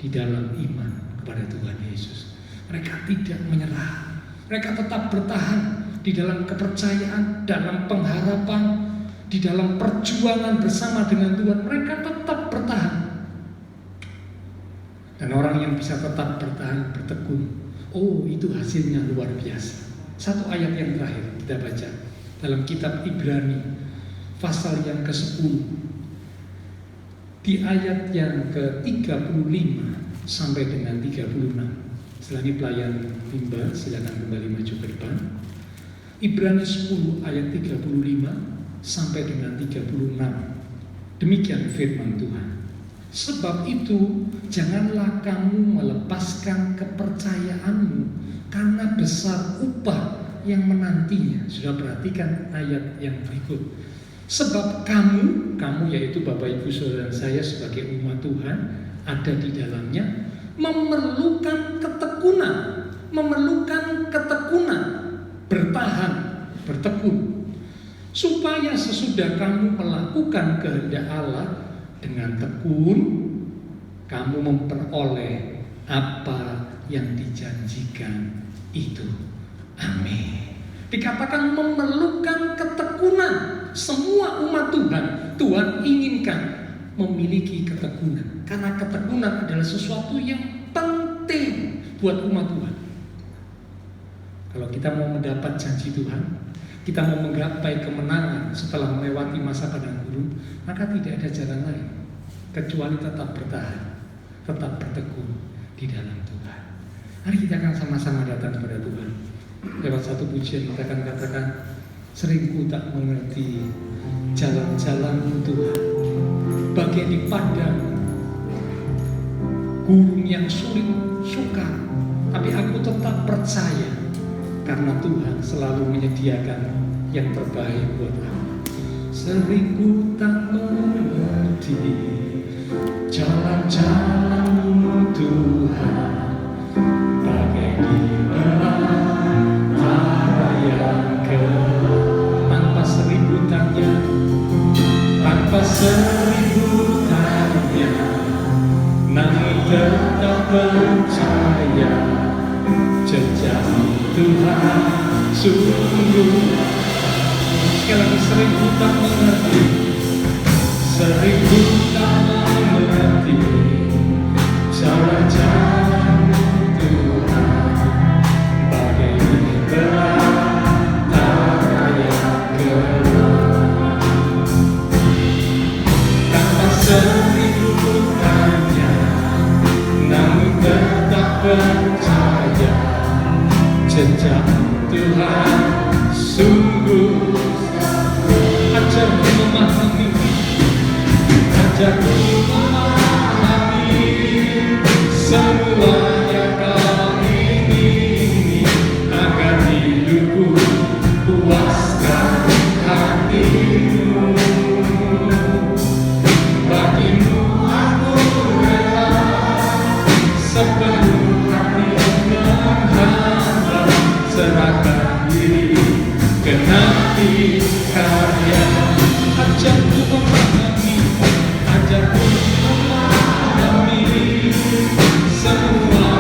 di dalam iman kepada Tuhan Yesus. Mereka tidak menyerah, mereka tetap bertahan di dalam kepercayaan, dalam pengharapan, di dalam perjuangan bersama dengan Tuhan. Mereka tetap bertahan. Dan orang yang bisa tetap bertahan, bertekun, oh itu hasilnya luar biasa. Satu ayat yang terakhir kita baca dalam kitab Ibrani pasal yang ke-10, di ayat yang ke-35 sampai dengan 36. Setelah ini pelayan Bimba silakan kembali maju ke depan. Ibrani 10 ayat 35 sampai dengan 36. Demikian firman Tuhan. Sebab itu janganlah kamu melepaskan kepercayaanmu, karena besar upah yang menantinya. Sudah perhatikan ayat yang berikut. Sebab kamu yaitu Bapak Ibu Saudara dan saya sebagai umat Tuhan ada di dalamnya, memerlukan ketekunan, bertahan, bertekun, supaya sesudah kamu melakukan kehendak Allah dengan tekun, kamu memperoleh apa yang dijanjikan itu. Amin. Dikatakan memerlukan ketekunan. Semua umat Tuhan, Tuhan inginkan memiliki ketekunan, karena ketekunan adalah sesuatu yang penting buat umat Tuhan. Kalau kita mau mendapat janji Tuhan, kita mau menggapai kemenangan setelah melewati masa padang gurun, maka tidak ada jalan lain kecuali tetap bertahan, tetap bertekun di dalam Tuhan. Mari kita akan sama-sama datang kepada Tuhan. Lewat satu pujian kita akan katakan, sering ku tak mengerti jalan-jalan Tuhan, bagai di padang gurun yang sulit, sukar, tapi aku tetap percaya karena Tuhan selalu menyediakan yang terbaik buat aku. Sering ku tak mengerti jalan-jalan-Mu Tuhan, bagai di belantara yang tanpa seribu tanya, namun tetap percaya jejak Tuhan sungguh. Sekali lagi, sering ku tak mengerti jalan-jalan Tuhan, bagai belantara yang gelap, tanpa seribu tanya, namun tetap percaya jejak Tuhan sungguh. Ajarku memahami semua yang Kau ingini, agar hidupku puaskan hati-Mu. Bagimu aku rela sepenuh hati menghamba, serahkan diri ke nanti karya. Ajarku memahami semua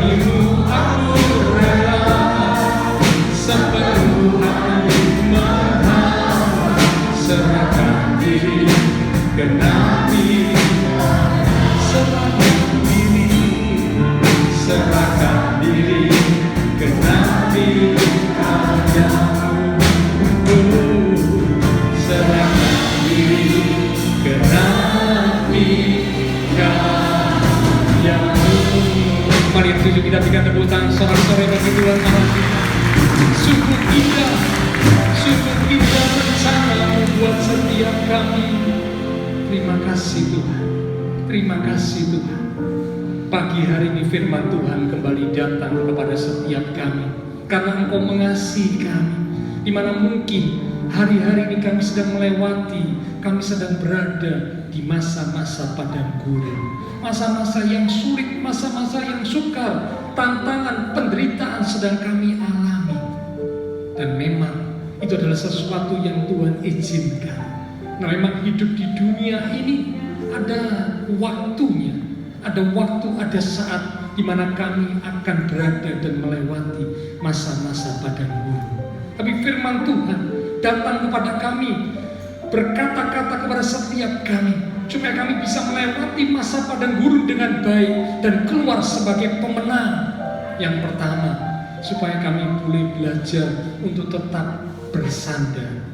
bagimu aku rela sepenuh hati menghamba, serahkan diri ke Nabi, serahkan diri ke Nabi karyamu, serahkan diri ke Nabi karyamu. Mari tujuh kita berikan tepuk tangan sorak-sorai bagi Tuhan Allah kita. Sungguh indah rencana membuat setiap kami. Terima kasih Tuhan, terima kasih Tuhan. Pagi hari ini firman Tuhan kembali datang kepada setiap kami, karena Engkau mengasihi kami. Di mana mungkin hari-hari ini kami sedang melewati, kami sedang berada di masa-masa padang gurun, masa-masa yang sulit, masa-masa yang sukar, tantangan, penderitaan sedang kami alami. Dan memang itu adalah sesuatu yang Tuhan izinkan. Nah, memang hidup di dunia ini ada waktunya, ada waktu, ada saat di mana kami akan berada dan melewati masa-masa padang gurun. Tapi firman Tuhan datang kepada kami, berkata-kata kepada setiap kami, supaya kami bisa melewati masa padang gurun dengan baik dan keluar sebagai pemenang. Yang pertama, supaya kami boleh belajar untuk tetap bersandar,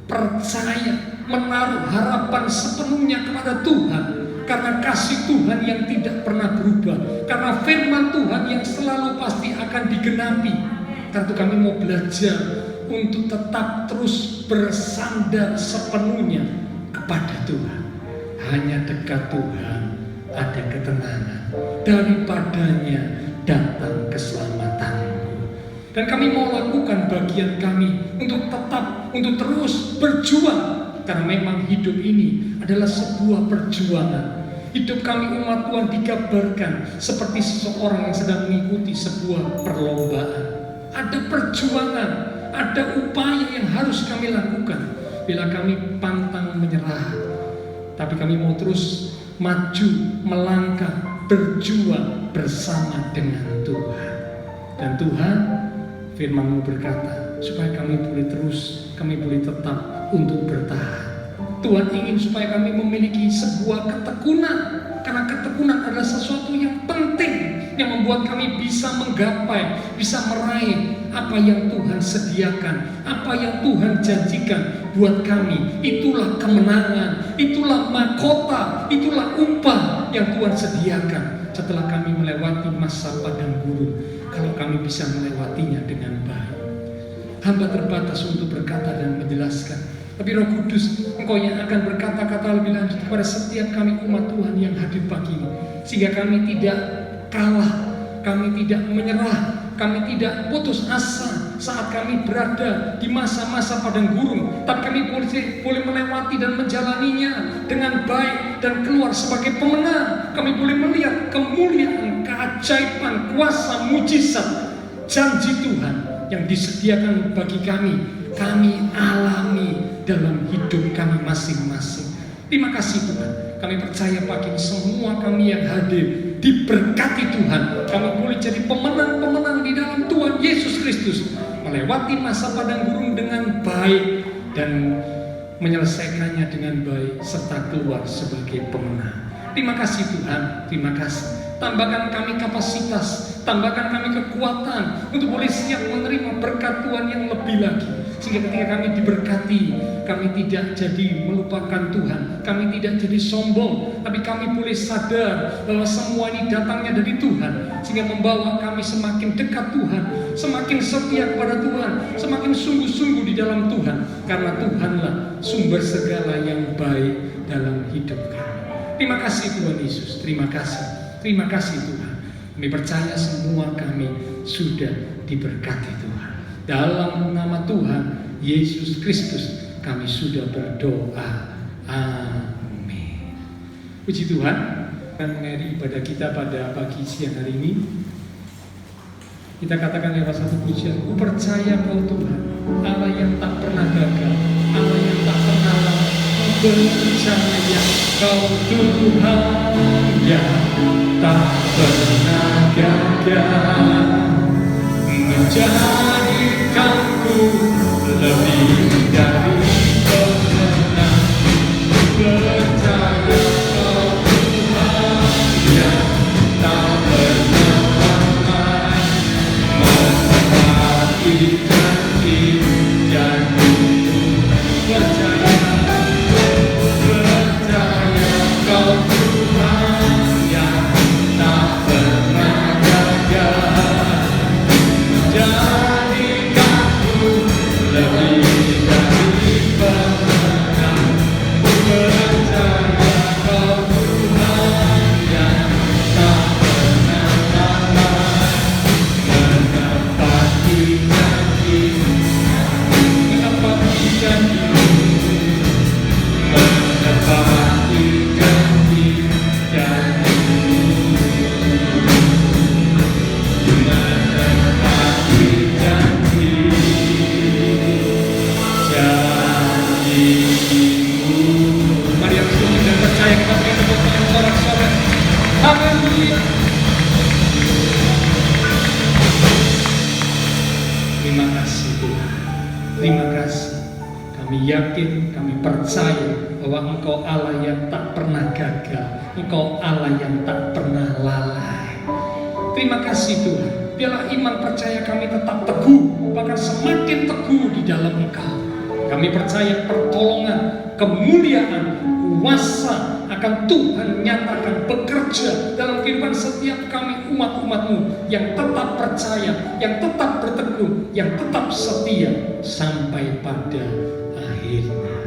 percaya, menaruh harapan sepenuhnya kepada Tuhan, karena kasih Tuhan yang tidak pernah berubah, karena firman Tuhan yang selalu pasti akan digenapi. Karena itu kami mau belajar untuk tetap terus bersandar sepenuhnya kepada Tuhan. Hanya dekat Tuhan ada ketenangan, daripadanya datang keselamatan. Dan kami mau lakukan bagian kami untuk tetap, untuk terus berjuang. Karena memang hidup ini adalah sebuah perjuangan. Hidup kami umat Tuhan digambarkan seperti seseorang yang sedang mengikuti sebuah perlombaan. Ada perjuangan, ada upaya yang harus kami lakukan. Bila kami pantang menyerah, tapi kami mau terus maju, melangkah, berjuang bersama dengan Tuhan. Dan Tuhan firman-Mu berkata, supaya kami boleh terus, kami boleh tetap untuk bertahan. Tuhan ingin supaya kami memiliki sebuah ketekunan, karena ketekunan adalah sesuatu yang penting, yang membuat kami bisa menggapai, bisa meraih apa yang Tuhan sediakan, apa yang Tuhan janjikan buat kami. Itulah kemenangan, itulah mahkota, itulah upah yang Tuhan sediakan setelah kami melewati masa padang gurun. Kalau kami bisa melewatinya dengan baik. Hamba terbatas untuk berkata dan menjelaskan, tapi Roh Kudus, Engkau yang akan berkata-kata lebih lanjut kepada setiap kami umat Tuhan yang hadir pagi ini, sehingga kami tidak kalah, kami tidak menyerah, kami tidak putus asa saat kami berada di masa-masa padang gurun, tapi kami boleh melewati dan menjalaninya dengan baik dan keluar sebagai pemenang. Kami boleh melihat kemuliaan, keajaiban, kuasa, mujizat, janji Tuhan yang disediakan bagi kami alami dalam hidup kami masing-masing. Terima kasih Tuhan. Kami percaya pagi ini semua kami yang hadir diberkati Tuhan. Kami boleh jadi pemenang-pemenang di dalam Tuhan Yesus Kristus, melewati masa padang gurun dengan baik dan menyelesaikannya dengan baik serta keluar sebagai pemenang. Terima kasih Tuhan, terima kasih. Tambahkan kami kapasitas, tambahkan kami kekuatan untuk boleh siap menerima berkat Tuhan yang lebih lagi. Sehingga ketika kami diberkati, kami tidak jadi melupakan Tuhan, kami tidak jadi sombong, tapi kami boleh sadar bahwa semua ini datangnya dari Tuhan, sehingga membawa kami semakin dekat Tuhan, semakin setia kepada Tuhan, semakin sungguh-sungguh di dalam Tuhan, karena Tuhanlah sumber segala yang baik dalam hidup kami. Terima kasih Tuhan Yesus, terima kasih. Terima kasih Tuhan. Kami percaya semua kami sudah diberkati Tuhan. Dalam nama Tuhan Yesus Kristus kami sudah berdoa. Amin. Puji Tuhan. Akan mengakhiri ibadah kita pada pagi siang hari ini. Kita katakan lewat satu pujian. Ku percaya Kau Tuhan, Allah yang tak pernah gagal, Allah yang tak pernah lalai. Ku percaya Kau Tuhan, ya tak pernah gagal menjadikanku lebih dari pemenang. Percaya kau Tuhan yang tak pernah lalai menepati janji janjimu. Percaya kau Tuhan yang tak pernah gagal menjadikanku lebih dari pemenang. Percaya kau Tuhan yang tak pernah lalai menepati janji, menepati janji, menepati janji, janji, menepati janji, janjimu. Mari yang setuju dan percaya kita beri tepuk tangan sorak-sorai. Haleluya. Terima kasih Tuhan. Terima kasih. Kami yakin, kami percaya bahwa Engkau Allah yang tak pernah gagal. Engkau Allah yang tak pernah lalai. Terima kasih Tuhan. Biarlah iman percaya kami tetap teguh, bahkan semakin teguh di dalam Engkau. Kami percaya pertolongan, kemuliaan, kuasa akan Tuhan nyatakan bekerja dalam kehidupan setiap kami umat-umat-Mu yang tetap percaya, yang tetap berteguh, yang tetap setia sampai pada akhirnya.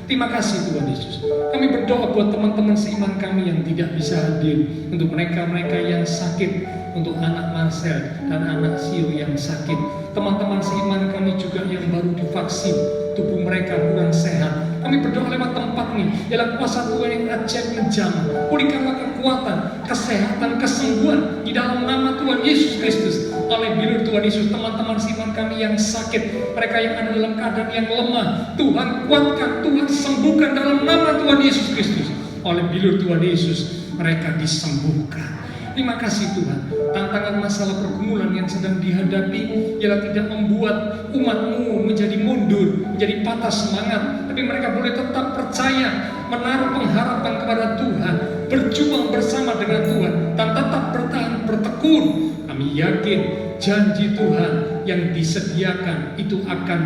Terima kasih Tuhan Yesus. Kami berdoa buat teman-teman seiman kami yang tidak bisa hadir, untuk mereka-mereka yang sakit, untuk anak Marcel dan anak Sio yang sakit, teman-teman seiman kami juga yang baru divaksin, tubuh mereka kurang sehat. Kami berdoa lewat tempat ini, dalam kuasa Tuhan yang ajaib menjamah, pulihkanlah kekuatan, kesehatan, kesembuhan di dalam nama Tuhan Yesus Kristus. Oleh bilur Tuhan Yesus, teman-teman seiman kami yang sakit, mereka yang ada dalam keadaan yang lemah, Tuhan kuatkan, Tuhan sembuhkan dalam nama Tuhan Yesus Kristus. Oleh bilur Tuhan Yesus, mereka disembuhkan. Terima kasih Tuhan. Tantangan masalah pergumulan yang sedang dihadapi ialah tidak membuat umat-Mu menjadi mundur, menjadi patah semangat, tapi mereka boleh tetap percaya, menaruh pengharapan kepada Tuhan, berjuang bersama dengan Tuhan, dan tetap bertahan, bertekun. Kami yakin janji Tuhan yang disediakan itu akan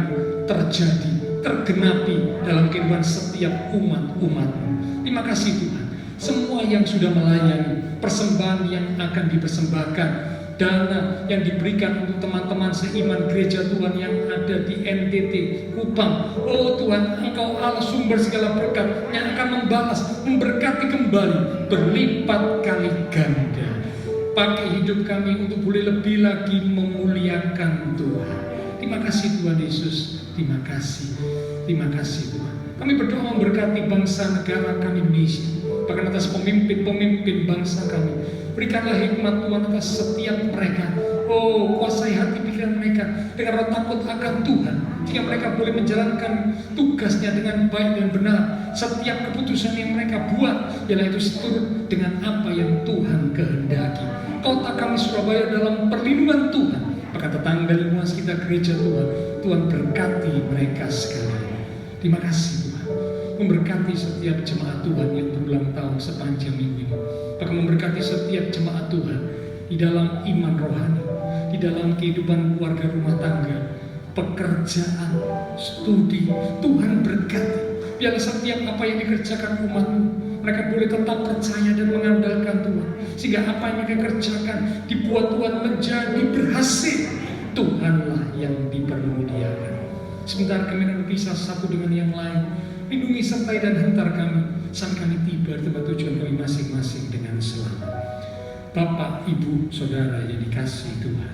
terjadi, tergenapi dalam kehidupan setiap umat-umat-Mu. Terima kasih Tuhan. Semua yang sudah melayani, persembahan yang akan dipersembahkan, dana yang diberikan untuk teman-teman seiman gereja Tuhan yang ada di NTT, Kupang. Oh Tuhan, Engkau Allah sumber segala berkat yang akan membalas, memberkati kembali, berlipat kali ganda. Pakai hidup kami untuk boleh lebih lagi memuliakan Tuhan. Terima kasih Tuhan Yesus, terima kasih. Terima kasih Tuhan. Kami berdoa memberkati bangsa negara kami Indonesia, bahkan atas pemimpin-pemimpin bangsa kami. Berikanlah hikmat Tuhan atas setiap mereka. Oh, kuasai hati pikiran mereka dengan roh takut akan Tuhan, sehingga mereka boleh menjalankan tugasnya dengan baik dan benar. Setiap keputusan yang mereka buat ialah itu seturut dengan apa yang Tuhan kehendaki. Kota kami Surabaya dalam perlindungan Tuhan, maka tetangga lingkungan sekitar gereja Tuhan, Tuhan berkati mereka sekalian. Terima kasih Tuhan. Memberkati setiap jemaat Tuhan yang berulang tahun sepanjang minggu ini, bahkan memberkati setiap jemaat Tuhan di dalam iman rohani, di dalam kehidupan keluarga rumah tangga, pekerjaan, studi. Tuhan berkati. Biarlah setiap apa yang dikerjakan umat-Mu, mereka boleh tetap percaya dan mengandalkan Tuhan, sehingga apa yang mereka kerjakan dibuat Tuhan menjadi berhasil. Tuhanlah yang dipermuliakan. Sebentar kami akan berpisah satu dengan yang lain. Lindungi, sertai dan hantar kami sampai kami tiba di tempat tujuan kami masing-masing dengan selamat. Bapak, Ibu, Saudara yang dikasihi Tuhan,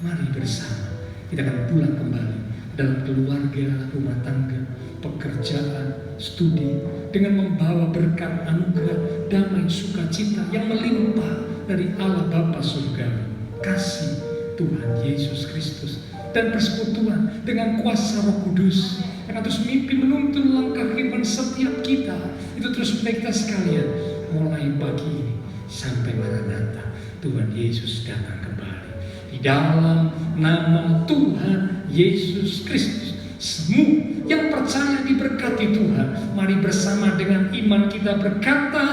mari bersama kita akan pulang kembali dalam keluarga, rumah tangga, pekerjaan, studi, dengan membawa berkat anugerah, damai, sukacita yang melimpah dari Allah Bapa Surgawi, kasih Tuhan Yesus Kristus, dan persekutuan dengan kuasa Roh Kudus yang terus mimpi menuntun langkah kehidupan setiap kita. Itu terus kita sekalian mulai pagi ini sampai Maranatha, Tuhan Yesus datang kembali. Di dalam nama Tuhan Yesus Kristus, semua yang percaya diberkati Tuhan. Mari bersama dengan iman kita berkata,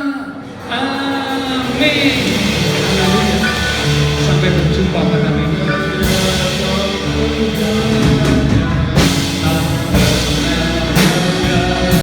amin. Haleluya. Sampai berjumpa pada minggu